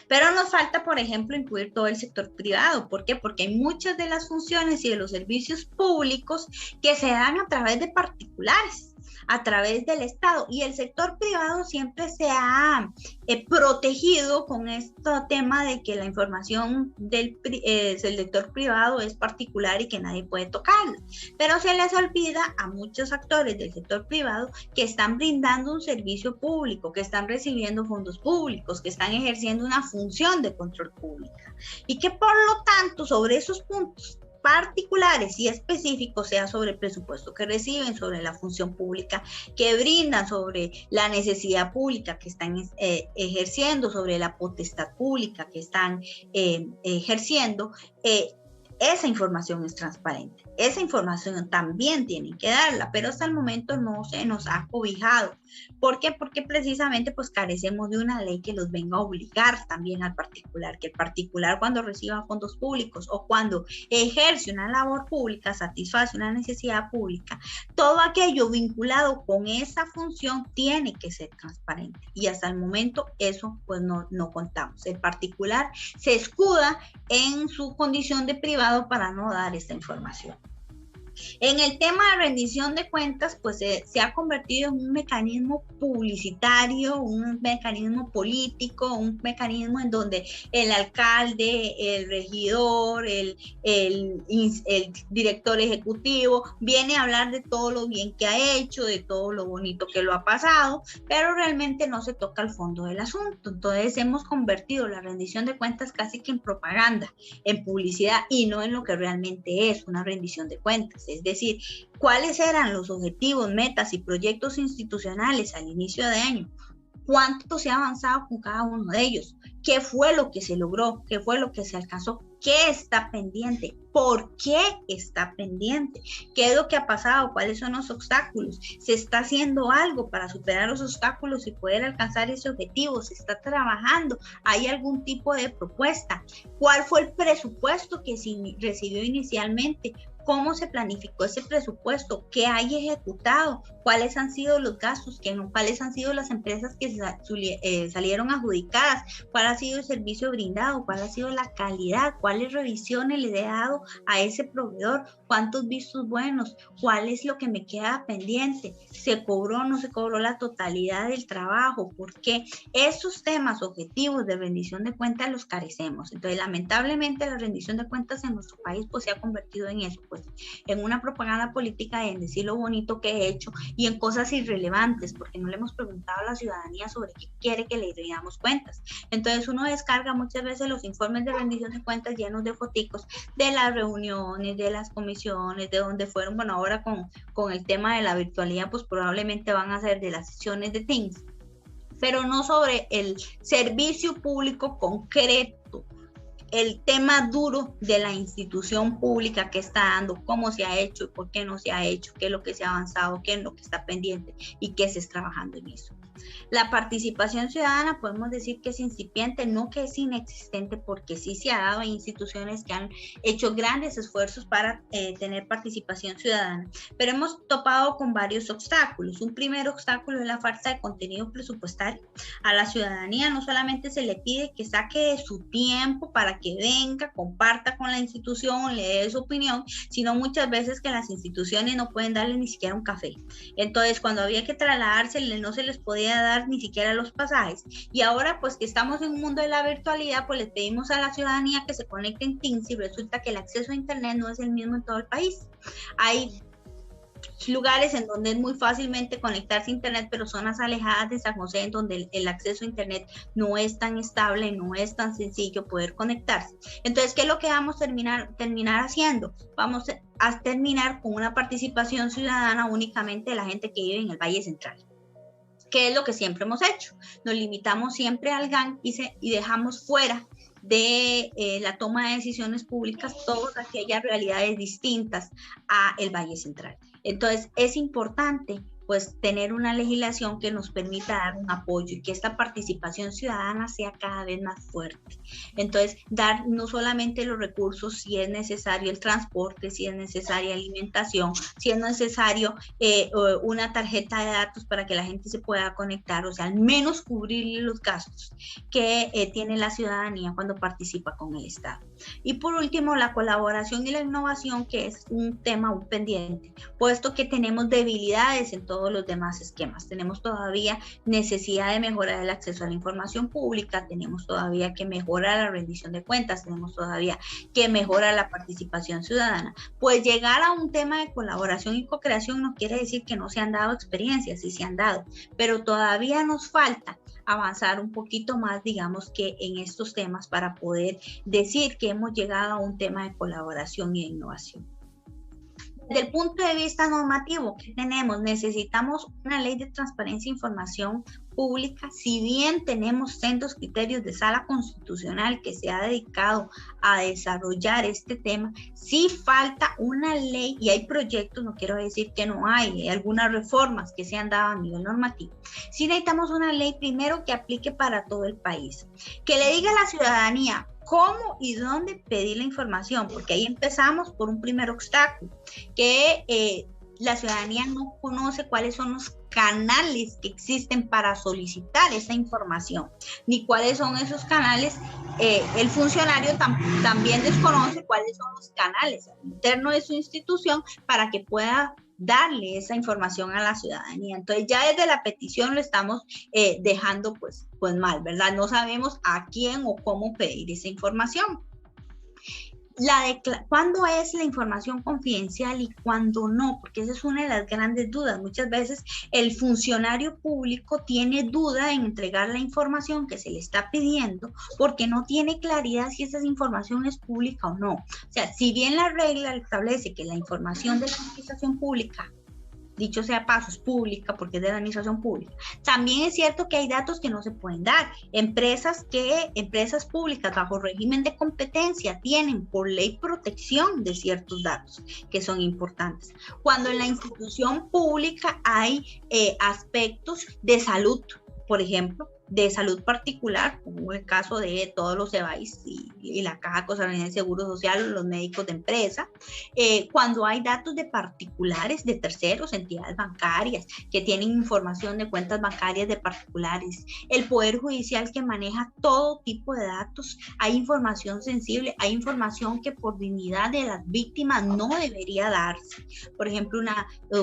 [SPEAKER 2] Pero nos falta, por ejemplo, incluir todo el sector privado. ¿Por qué? Porque hay muchas de las funciones y de los servicios públicos que se dan a través de particulares, a través del Estado, y el sector privado siempre se ha protegido con este tema de que la información del sector privado es particular y que nadie puede tocarla, pero se les olvida a muchos actores del sector privado que están brindando un servicio público, que están recibiendo fondos públicos, que están ejerciendo una función de control pública, y que por lo tanto sobre esos puntos particulares y específicos, sea sobre el presupuesto que reciben, sobre la función pública que brindan, sobre la necesidad pública que están ejerciendo, sobre la potestad pública que están ejerciendo, esa información es transparente. Esa información también tienen que darla, pero hasta el momento no se nos ha cobijado. ¿Por qué? Porque precisamente pues carecemos de una ley que los venga a obligar también al particular, que el particular cuando reciba fondos públicos o cuando ejerce una labor pública, satisface una necesidad pública, todo aquello vinculado con esa función tiene que ser transparente. Y hasta el momento eso pues no contamos. El particular se escuda en su condición de privado para no dar esta información. En el tema de rendición de cuentas, pues se ha convertido en un mecanismo publicitario, un mecanismo político, un mecanismo en donde el alcalde, el regidor, el director ejecutivo viene a hablar de todo lo bien que ha hecho, de todo lo bonito que lo ha pasado, pero realmente no se toca el fondo del asunto. Entonces hemos convertido la rendición de cuentas casi que en propaganda, en publicidad, y no en lo que realmente es una rendición de cuentas. Es decir, cuáles eran los objetivos, metas y proyectos institucionales al inicio de año, cuánto se ha avanzado con cada uno de ellos, qué fue lo que se logró, qué fue lo que se alcanzó, qué está pendiente, por qué está pendiente, qué es lo que ha pasado, cuáles son los obstáculos, se está haciendo algo para superar los obstáculos y poder alcanzar ese objetivo, se está trabajando, hay algún tipo de propuesta, cuál fue el presupuesto que se recibió inicialmente, cómo se planificó ese presupuesto, qué hay ejecutado, cuáles han sido los gastos, cuáles han sido las empresas que salieron adjudicadas, cuál ha sido el servicio brindado, cuál ha sido la calidad, cuáles revisiones le he dado a ese proveedor, cuántos vistos buenos, cuál es lo que me queda pendiente, se cobró o no se cobró la totalidad del trabajo, porque esos temas objetivos de rendición de cuentas los carecemos. Entonces, lamentablemente, la rendición de cuentas en nuestro país pues se ha convertido en eso, pues en una propaganda política, en decir lo bonito que he hecho y en cosas irrelevantes, porque no le hemos preguntado a la ciudadanía sobre qué quiere que le rendamos cuentas. Entonces uno descarga muchas veces los informes de rendición de cuentas llenos de foticos de las reuniones, de las comisiones, de donde fueron. Bueno, ahora con el tema de la virtualidad, pues probablemente van a ser de las sesiones de Teams, pero no sobre el servicio público concreto, el tema duro de la institución pública que está dando, cómo se ha hecho y por qué no se ha hecho, qué es lo que se ha avanzado, qué es lo que está pendiente y qué se está trabajando en eso. La participación ciudadana podemos decir que es incipiente, no que es inexistente, porque sí se ha dado. Hay instituciones que han hecho grandes esfuerzos para tener participación ciudadana, pero hemos topado con varios obstáculos. Un primer obstáculo es la falta de contenido presupuestario. A la ciudadanía no solamente se le pide que saque de su tiempo para que venga, comparta con la institución, le dé su opinión, sino muchas veces que las instituciones no pueden darle ni siquiera un café. Entonces, cuando había que trasladarse, no se les podía dar ni siquiera los pasajes, y ahora pues que estamos en un mundo de la virtualidad, pues les pedimos a la ciudadanía que se conecte en Teams y resulta que el acceso a internet no es el mismo en todo el país. Hay lugares en donde es muy fácilmente conectarse a internet, pero zonas alejadas de San José en donde el acceso a internet no es tan estable, no es tan sencillo poder conectarse. Entonces, ¿qué es lo que vamos a terminar haciendo? Vamos a terminar con una participación ciudadana únicamente de la gente que vive en el Valle Central. ¿Qué es lo que siempre hemos hecho? Nos limitamos siempre al GAN y dejamos fuera de la toma de decisiones públicas todas aquellas realidades distintas a el Valle Central. Entonces, es importante pues tener una legislación que nos permita dar un apoyo y que esta participación ciudadana sea cada vez más fuerte. Entonces, dar no solamente los recursos, si es necesario el transporte, si es necesaria alimentación, si es necesario una tarjeta de datos para que la gente se pueda conectar, o sea, al menos cubrir los gastos que tiene la ciudadanía cuando participa con el Estado. Y por último, la colaboración y la innovación, que es un tema, un pendiente, puesto que tenemos debilidades en todo todos los demás esquemas. Tenemos todavía necesidad de mejorar el acceso a la información pública, tenemos todavía que mejorar la rendición de cuentas, tenemos todavía que mejorar la participación ciudadana. Pues llegar a un tema de colaboración y co-creación no quiere decir que no se han dado experiencias, sí se han dado, pero todavía nos falta avanzar un poquito más, digamos, que en estos temas para poder decir que hemos llegado a un tema de colaboración y de innovación. Desde el punto de vista normativo, ¿qué tenemos? Necesitamos una ley de transparencia e información pública. Si bien tenemos sendos criterios de sala constitucional que se ha dedicado a desarrollar este tema, sí falta una ley, y hay proyectos, no quiero decir que no hay algunas reformas que se han dado a nivel normativo. Sí necesitamos una ley primero que aplique para todo el país, que le diga a la ciudadanía cómo y dónde pedir la información, porque ahí empezamos por un primer obstáculo, que la ciudadanía no conoce cuáles son los canales que existen para solicitar esa información, ni cuáles son esos canales. El funcionario también desconoce cuáles son los canales internos de su institución para que pueda darle esa información a la ciudadanía. Entonces ya desde la petición lo estamos dejando pues mal, ¿verdad? No sabemos a quién o cómo pedir esa información. ¿Cuándo es la información confidencial y cuándo no? Porque esa es una de las grandes dudas. Muchas veces el funcionario público tiene duda en entregar la información que se le está pidiendo porque no tiene claridad si esa información es pública o no. O sea, si bien la regla establece que la información de la administración pública, dicho sea paso, es pública porque es de la administración pública, también es cierto que hay datos que no se pueden dar. Empresas públicas bajo régimen de competencia tienen por ley protección de ciertos datos que son importantes. Cuando en la institución pública hay aspectos de salud, por ejemplo, de salud particular, como el caso de todos los EBAIS y la Caja Costarricense de Seguro Social, los médicos de empresa, cuando hay datos de particulares, de terceros, entidades bancarias que tienen información de cuentas bancarias de particulares, el Poder Judicial que maneja todo tipo de datos, hay información sensible, hay información que por dignidad de las víctimas no debería darse. Por ejemplo,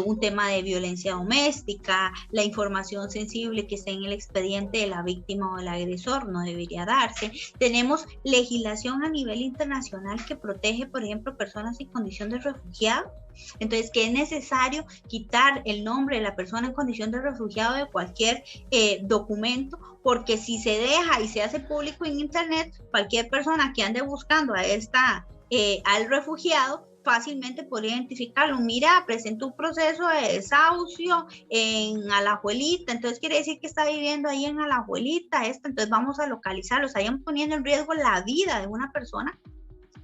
[SPEAKER 2] un tema de violencia doméstica, la información sensible que está en el expediente de la víctima o el agresor no debería darse. Tenemos legislación a nivel internacional que protege, por ejemplo, personas en condición de refugiado. Entonces, que es necesario quitar el nombre de la persona en condición de refugiado de cualquier documento, porque si se deja y se hace público en internet, cualquier persona que ande buscando al refugiado fácilmente podría identificarlo. Mira, presentó un proceso de desahucio en Alajuelita, entonces quiere decir que está viviendo ahí en Alajuelita, entonces vamos a localizarlo. Estarían poniendo en riesgo la vida de una persona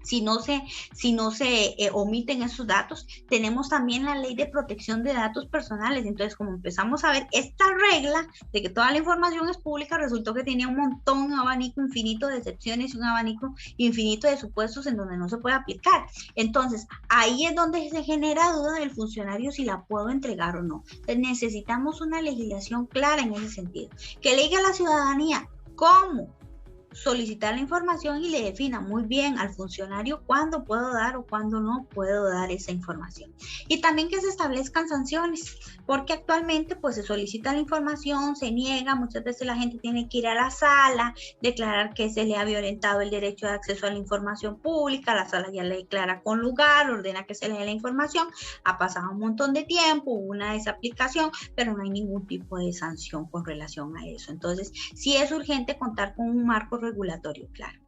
[SPEAKER 2] si no se omiten esos datos. Tenemos también la ley de protección de datos personales. Entonces, como empezamos a ver esta regla de que toda la información es pública, resultó que tenía un abanico infinito de excepciones y un abanico infinito de supuestos en donde no se puede aplicar. Entonces, ahí es donde se genera duda del funcionario si la puedo entregar o no. Entonces, necesitamos una legislación clara en ese sentido, que le diga a la ciudadanía cómo solicitar la información y le defina muy bien al funcionario cuándo puedo dar o cuándo no puedo dar esa información. Y también que se establezcan sanciones, porque actualmente pues se solicita la información, se niega, muchas veces la gente tiene que ir a la sala, declarar que se le ha violentado el derecho de acceso a la información pública, la sala ya le declara con lugar, ordena que se le dé la información, ha pasado un montón de tiempo, hubo una desaplicación, pero no hay ningún tipo de sanción con relación a eso. Entonces, sí es urgente contar con un marco regulatorio claro.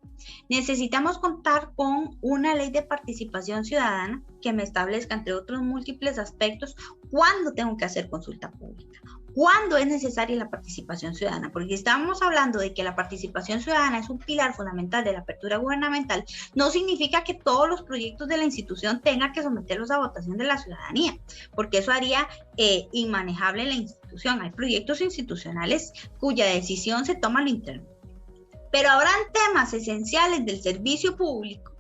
[SPEAKER 2] Necesitamos contar con una ley de participación ciudadana que me establezca, entre otros múltiples aspectos, cuándo tengo que hacer consulta pública, cuándo es necesaria la participación ciudadana, porque estamos hablando de que la participación ciudadana es un pilar fundamental de la apertura gubernamental, no significa que todos los proyectos de la institución tengan que someterlos a votación de la ciudadanía, porque eso haría inmanejable la institución. Hay proyectos institucionales cuya decisión se toma al interno. Pero habrán temas esenciales del servicio público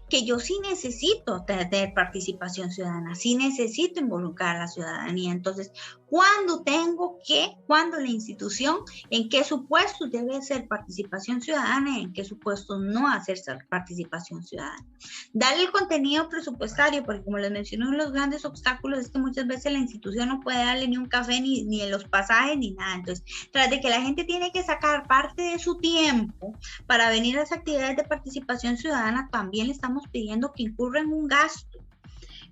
[SPEAKER 2] que yo sí necesito tener participación ciudadana, sí necesito involucrar a la ciudadanía. Entonces, cuándo cuándo la institución, en qué supuestos debe ser participación ciudadana y en qué supuestos no hacer participación ciudadana. Darle el contenido presupuestario, porque como les mencioné, uno de los grandes obstáculos es que muchas veces la institución no puede darle ni un café, ni en los pasajes, ni nada. Entonces, tras de que la gente tiene que sacar parte de su tiempo para venir a las actividades de participación ciudadana, también le estamos pidiendo que incurra en un gasto.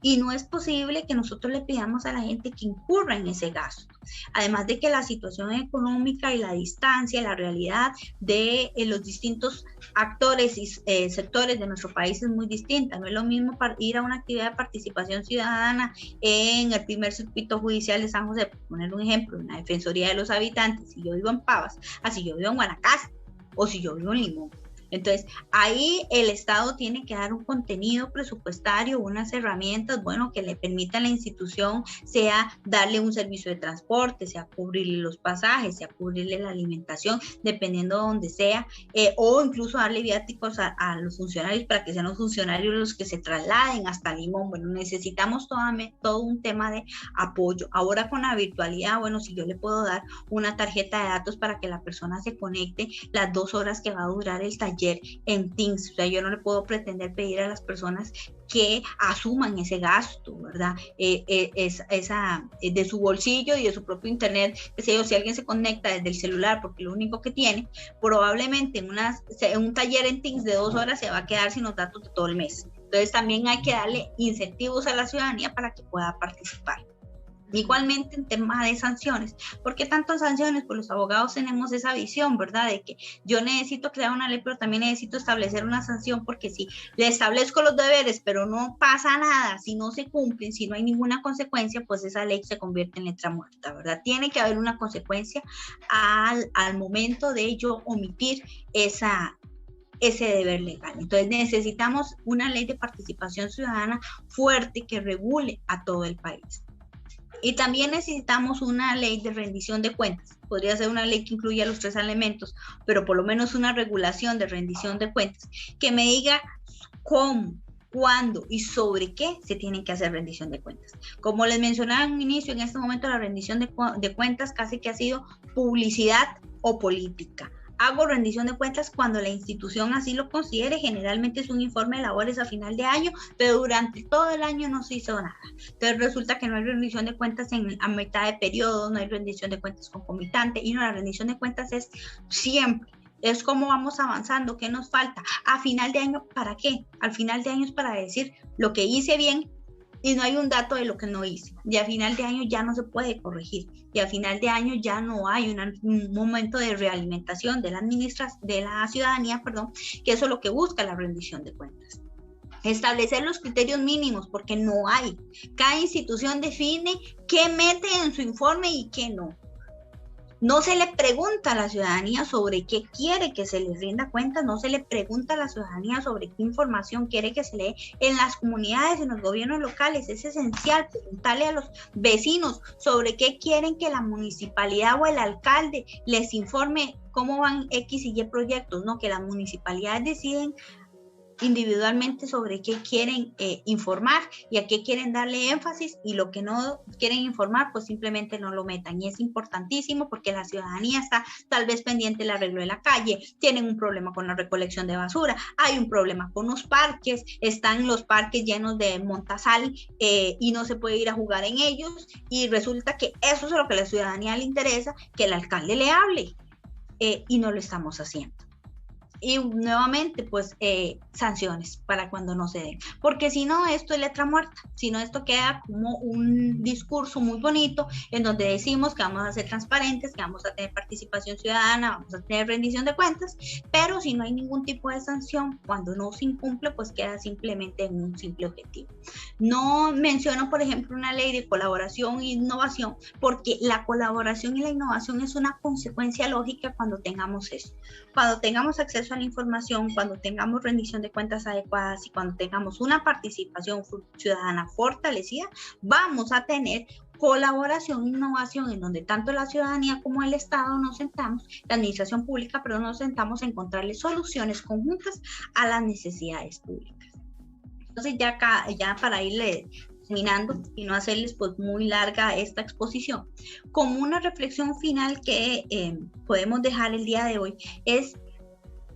[SPEAKER 2] Y no es posible que nosotros le pidamos a la gente que incurra en ese gasto. Además de que la situación económica y la distancia, la realidad de los distintos actores y sectores de nuestro país es muy distinta. No es lo mismo ir a una actividad de participación ciudadana en el primer circuito judicial de San José, por poner un ejemplo, en la Defensoría de los Habitantes, si yo vivo en Pavas, así yo vivo en Guanacaste, o si yo vivo en Limón. Entonces, ahí el Estado tiene que dar un contenido presupuestario, unas herramientas, bueno, que le permitan a la institución, sea darle un servicio de transporte, sea cubrirle los pasajes, sea cubrirle la alimentación, dependiendo de donde sea, o incluso darle viáticos a los funcionarios para que sean los funcionarios los que se trasladen hasta Limón. Bueno, necesitamos todo un tema de apoyo. Ahora con la virtualidad, bueno, si yo le puedo dar una tarjeta de datos para que la persona se conecte las 2 horas que va a durar el taller en Teams, o sea, yo no le puedo pretender pedir a las personas que asuman ese gasto, ¿verdad? De su bolsillo y de su propio internet, que sé yo, si alguien se conecta desde el celular porque lo único que tiene, probablemente en un taller en Teams de 2 horas se va a quedar sin los datos de todo el mes. Entonces también hay que darle incentivos a la ciudadanía para que pueda participar. Igualmente en temas de sanciones. ¿Por qué tantas sanciones? Pues los abogados tenemos esa visión, ¿verdad? De que yo necesito crear una ley, pero también necesito establecer una sanción, porque si le establezco los deberes, pero no pasa nada, si no se cumplen, si no hay ninguna consecuencia, pues esa ley se convierte en letra muerta, ¿verdad? Tiene que haber una consecuencia al momento de yo omitir ese deber legal. Entonces necesitamos una ley de participación ciudadana fuerte que regule a todo el país. Y también necesitamos una ley de rendición de cuentas. Podría ser una ley que incluya los 3 elementos, pero por lo menos una regulación de rendición de cuentas que me diga cómo, cuándo y sobre qué se tiene que hacer rendición de cuentas. Como les mencionaba en un inicio, en este momento la rendición de cuentas casi que ha sido publicidad o política. Hago rendición de cuentas cuando la institución así lo considere. Generalmente es un informe de labores a final de año, pero durante todo el año no se hizo nada. Entonces resulta que no hay rendición de cuentas a mitad de periodo, no hay rendición de cuentas concomitante, y no, la rendición de cuentas es siempre. Es cómo vamos avanzando, qué nos falta. A final de año, ¿para qué? Al final de año es para decir lo que hice bien y no hay un dato de lo que no hice. Y a final de año ya no se puede corregir. Y a final de año ya no hay un momento de realimentación de la ciudadanía, que eso es lo que busca la rendición de cuentas. Establecer los criterios mínimos, porque no hay. Cada institución define qué mete en su informe y qué no. No se le pregunta a la ciudadanía sobre qué quiere que se les rinda cuentas, no se le pregunta a la ciudadanía sobre qué información quiere que se lee en las comunidades, en los gobiernos locales. Es esencial preguntarle a los vecinos sobre qué quieren que la municipalidad o el alcalde les informe cómo van X y Y proyectos, ¿no? Que las municipalidades deciden individualmente sobre qué quieren informar y a qué quieren darle énfasis, y lo que no quieren informar pues simplemente no lo metan. Y es importantísimo porque la ciudadanía está tal vez pendiente del arreglo de la calle, tienen un problema con la recolección de basura, hay un problema con los parques, están los parques llenos de montasal y no se puede ir a jugar en ellos, y resulta que eso es lo que a la ciudadanía le interesa, que el alcalde le hable, y no lo estamos haciendo. Y nuevamente, pues, sanciones para cuando no se den. Porque si no, esto es letra muerta. Si no, esto queda como un discurso muy bonito en donde decimos que vamos a ser transparentes, que vamos a tener participación ciudadana, vamos a tener rendición de cuentas, pero si no hay ningún tipo de sanción, cuando no se incumple, pues queda simplemente en un simple objetivo. No menciono, por ejemplo, una ley de colaboración e innovación, porque la colaboración y la innovación es una consecuencia lógica cuando tengamos eso. Cuando tengamos acceso a la información, cuando tengamos rendición de cuentas adecuadas y cuando tengamos una participación ciudadana fortalecida, vamos a tener colaboración e innovación en donde tanto la ciudadanía como el Estado nos sentamos, la administración pública, pero nos sentamos a encontrarle soluciones conjuntas a las necesidades públicas. Entonces ya para irle terminando y no hacerles pues muy larga esta exposición, como una reflexión final que podemos dejar el día de hoy, es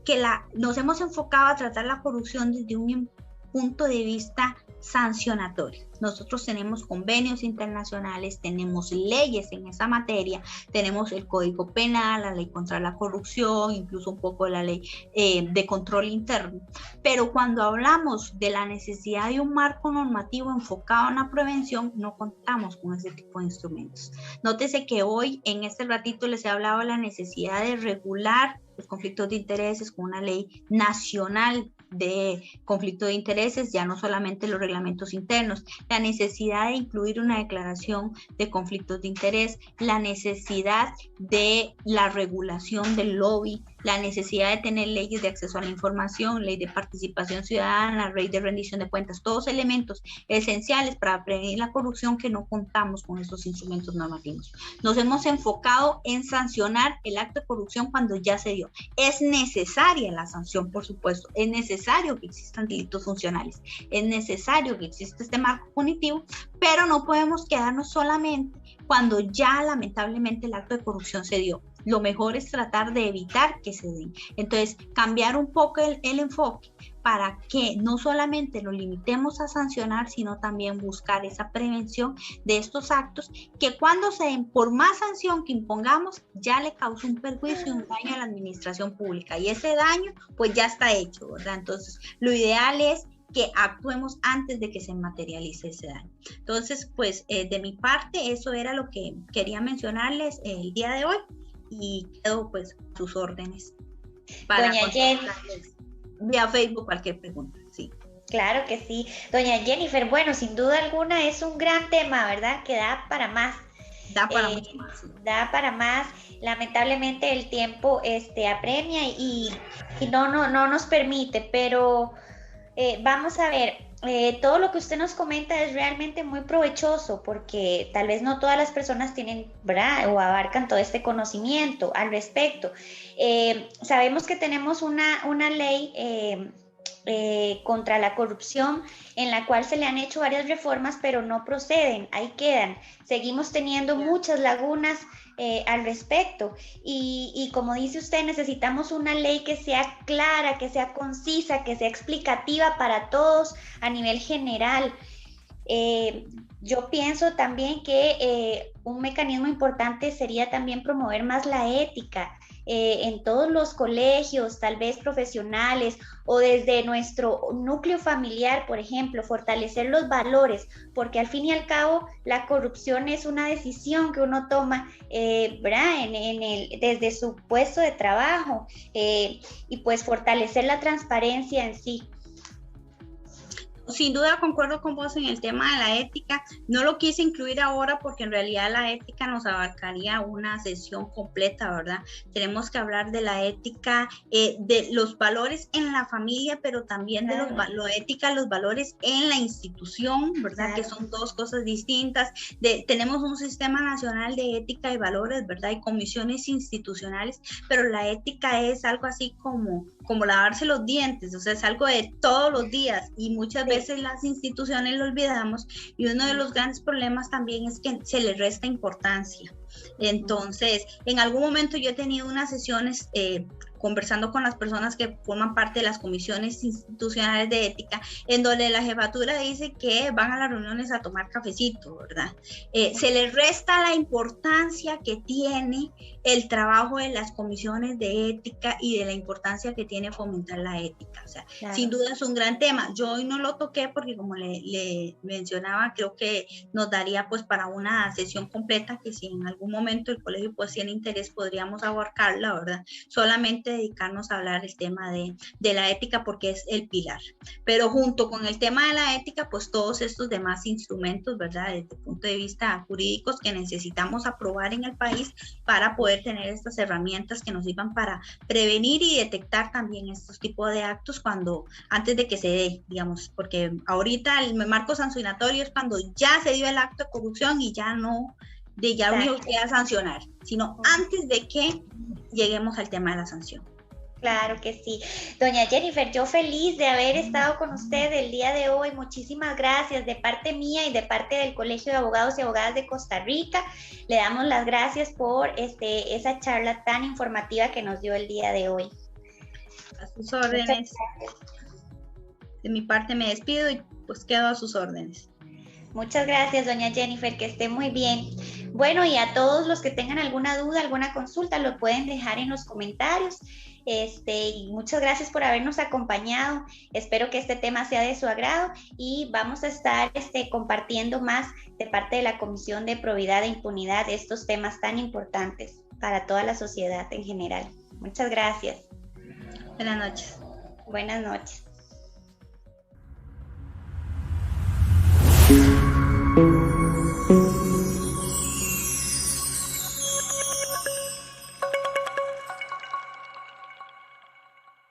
[SPEAKER 2] que nos hemos enfocado a tratar la corrupción desde un punto de vista sancionatorio. Nosotros tenemos convenios internacionales, tenemos leyes en esa materia, tenemos el Código Penal, la ley contra la corrupción, incluso un poco la ley de control interno. Pero cuando hablamos de la necesidad de un marco normativo enfocado en la prevención, no contamos con ese tipo de instrumentos. Nótese que hoy, en este ratito, les he hablado de la necesidad de regular los conflictos de intereses con una ley nacional de conflicto de intereses, ya no solamente los reglamentos internos, la necesidad de incluir una declaración de conflictos de interés, la necesidad de la regulación del lobby, la necesidad de tener leyes de acceso a la información, ley de participación ciudadana, ley de rendición de cuentas, todos elementos esenciales para prevenir la corrupción que no contamos con estos instrumentos normativos. Nos hemos enfocado en sancionar el acto de corrupción cuando ya se dio. Es necesaria la sanción, por supuesto, es necesario que existan delitos funcionales, es necesario que exista este marco punitivo, pero no podemos quedarnos solamente cuando ya lamentablemente el acto de corrupción se dio. Lo mejor es tratar de evitar que se den. Entonces, cambiar un poco el enfoque para que no solamente nos limitemos a sancionar, sino también buscar esa prevención de estos actos que cuando se den, por más sanción que impongamos, ya le causa un perjuicio y un daño a la administración pública. Y ese daño, pues ya está hecho, ¿verdad? Entonces, lo ideal es que actuemos antes de que se materialice ese daño. Entonces, pues de mi parte, eso era lo que quería mencionarles el día de hoy. Y quedo pues sus órdenes para
[SPEAKER 1] Doña Jenny,
[SPEAKER 2] vía Facebook cualquier pregunta, sí.
[SPEAKER 1] Claro que sí. Doña Jennifer, bueno, sin duda alguna es un gran tema, ¿verdad? Que da para más.
[SPEAKER 2] Da para mucho más. Sí.
[SPEAKER 1] Da para más. Lamentablemente el tiempo apremia y no nos permite, pero vamos a ver. Todo lo que usted nos comenta es realmente muy provechoso porque tal vez no todas las personas tienen, ¿verdad? O abarcan todo este conocimiento al respecto. Sabemos que tenemos una ley contra la corrupción en la cual se le han hecho varias reformas, pero no proceden, ahí quedan. Seguimos teniendo muchas lagunas al respecto y como dice usted, necesitamos una ley que sea clara, que sea concisa, que sea explicativa para todos a nivel general. Yo pienso también que un mecanismo importante sería también promover más la ética en todos los colegios, tal vez profesionales o desde nuestro núcleo familiar, por ejemplo, fortalecer los valores, porque al fin y al cabo la corrupción es una decisión que uno toma desde su puesto de trabajo y pues fortalecer la transparencia en sí.
[SPEAKER 2] Sin duda concuerdo con vos en el tema de la ética. No lo quise incluir ahora porque en realidad la ética nos abarcaría una sesión completa, ¿verdad? Tenemos que hablar de la ética, de los valores en la familia, pero también de la ética, los valores en la institución, ¿verdad? Que son dos cosas distintas. Tenemos un sistema nacional de ética y valores, ¿verdad? Y comisiones institucionales, pero la ética es algo así como lavarse los dientes, o sea, es algo de todos los días y muchas veces las instituciones lo olvidamos y uno de los grandes problemas también es que se le resta importancia. Entonces, en algún momento yo he tenido unas sesiones conversando con las personas que forman parte de las comisiones institucionales de ética, en donde la jefatura dice que van a las reuniones a tomar cafecito, ¿verdad? Se les resta la importancia que tiene el trabajo de las comisiones de ética y de la importancia que tiene fomentar la ética. O sea, sin duda es un gran tema. Yo hoy no lo toqué porque como le mencionaba, creo que nos daría pues para una sesión completa que si en algún momento el colegio pues tiene interés podríamos abarcarla, ¿verdad? Solamente dedicarnos a hablar el tema de la ética porque es el pilar, pero junto con el tema de la ética pues todos estos demás instrumentos, ¿verdad? Desde el punto de vista jurídicos que necesitamos aprobar en el país para poder tener estas herramientas que nos sirvan para prevenir y detectar también estos tipos de actos antes de que se dé, digamos, porque ahorita el marco sancionatorio es cuando ya se dio el acto de corrupción y ya no único que queda sancionar, sino antes de que lleguemos al tema de la sanción.
[SPEAKER 1] Claro que sí. Doña Jennifer, yo feliz de haber estado con usted el día de hoy. Muchísimas gracias de parte mía y de parte del Colegio de Abogados y Abogadas de Costa Rica. Le damos las gracias por esa charla tan informativa que nos dio el día de hoy.
[SPEAKER 2] A sus órdenes. De mi parte me despido y pues quedo a sus órdenes.
[SPEAKER 1] Muchas gracias, doña Jennifer, que esté muy bien. Bueno, y a todos los que tengan alguna duda, alguna consulta, lo pueden dejar en los comentarios. Y muchas gracias por habernos acompañado. Espero que este tema sea de su agrado y vamos a estar compartiendo más de parte de la Comisión de Probidad e Impunidad estos temas tan importantes para toda la sociedad en general. Muchas gracias.
[SPEAKER 2] Buenas noches.
[SPEAKER 1] Buenas noches.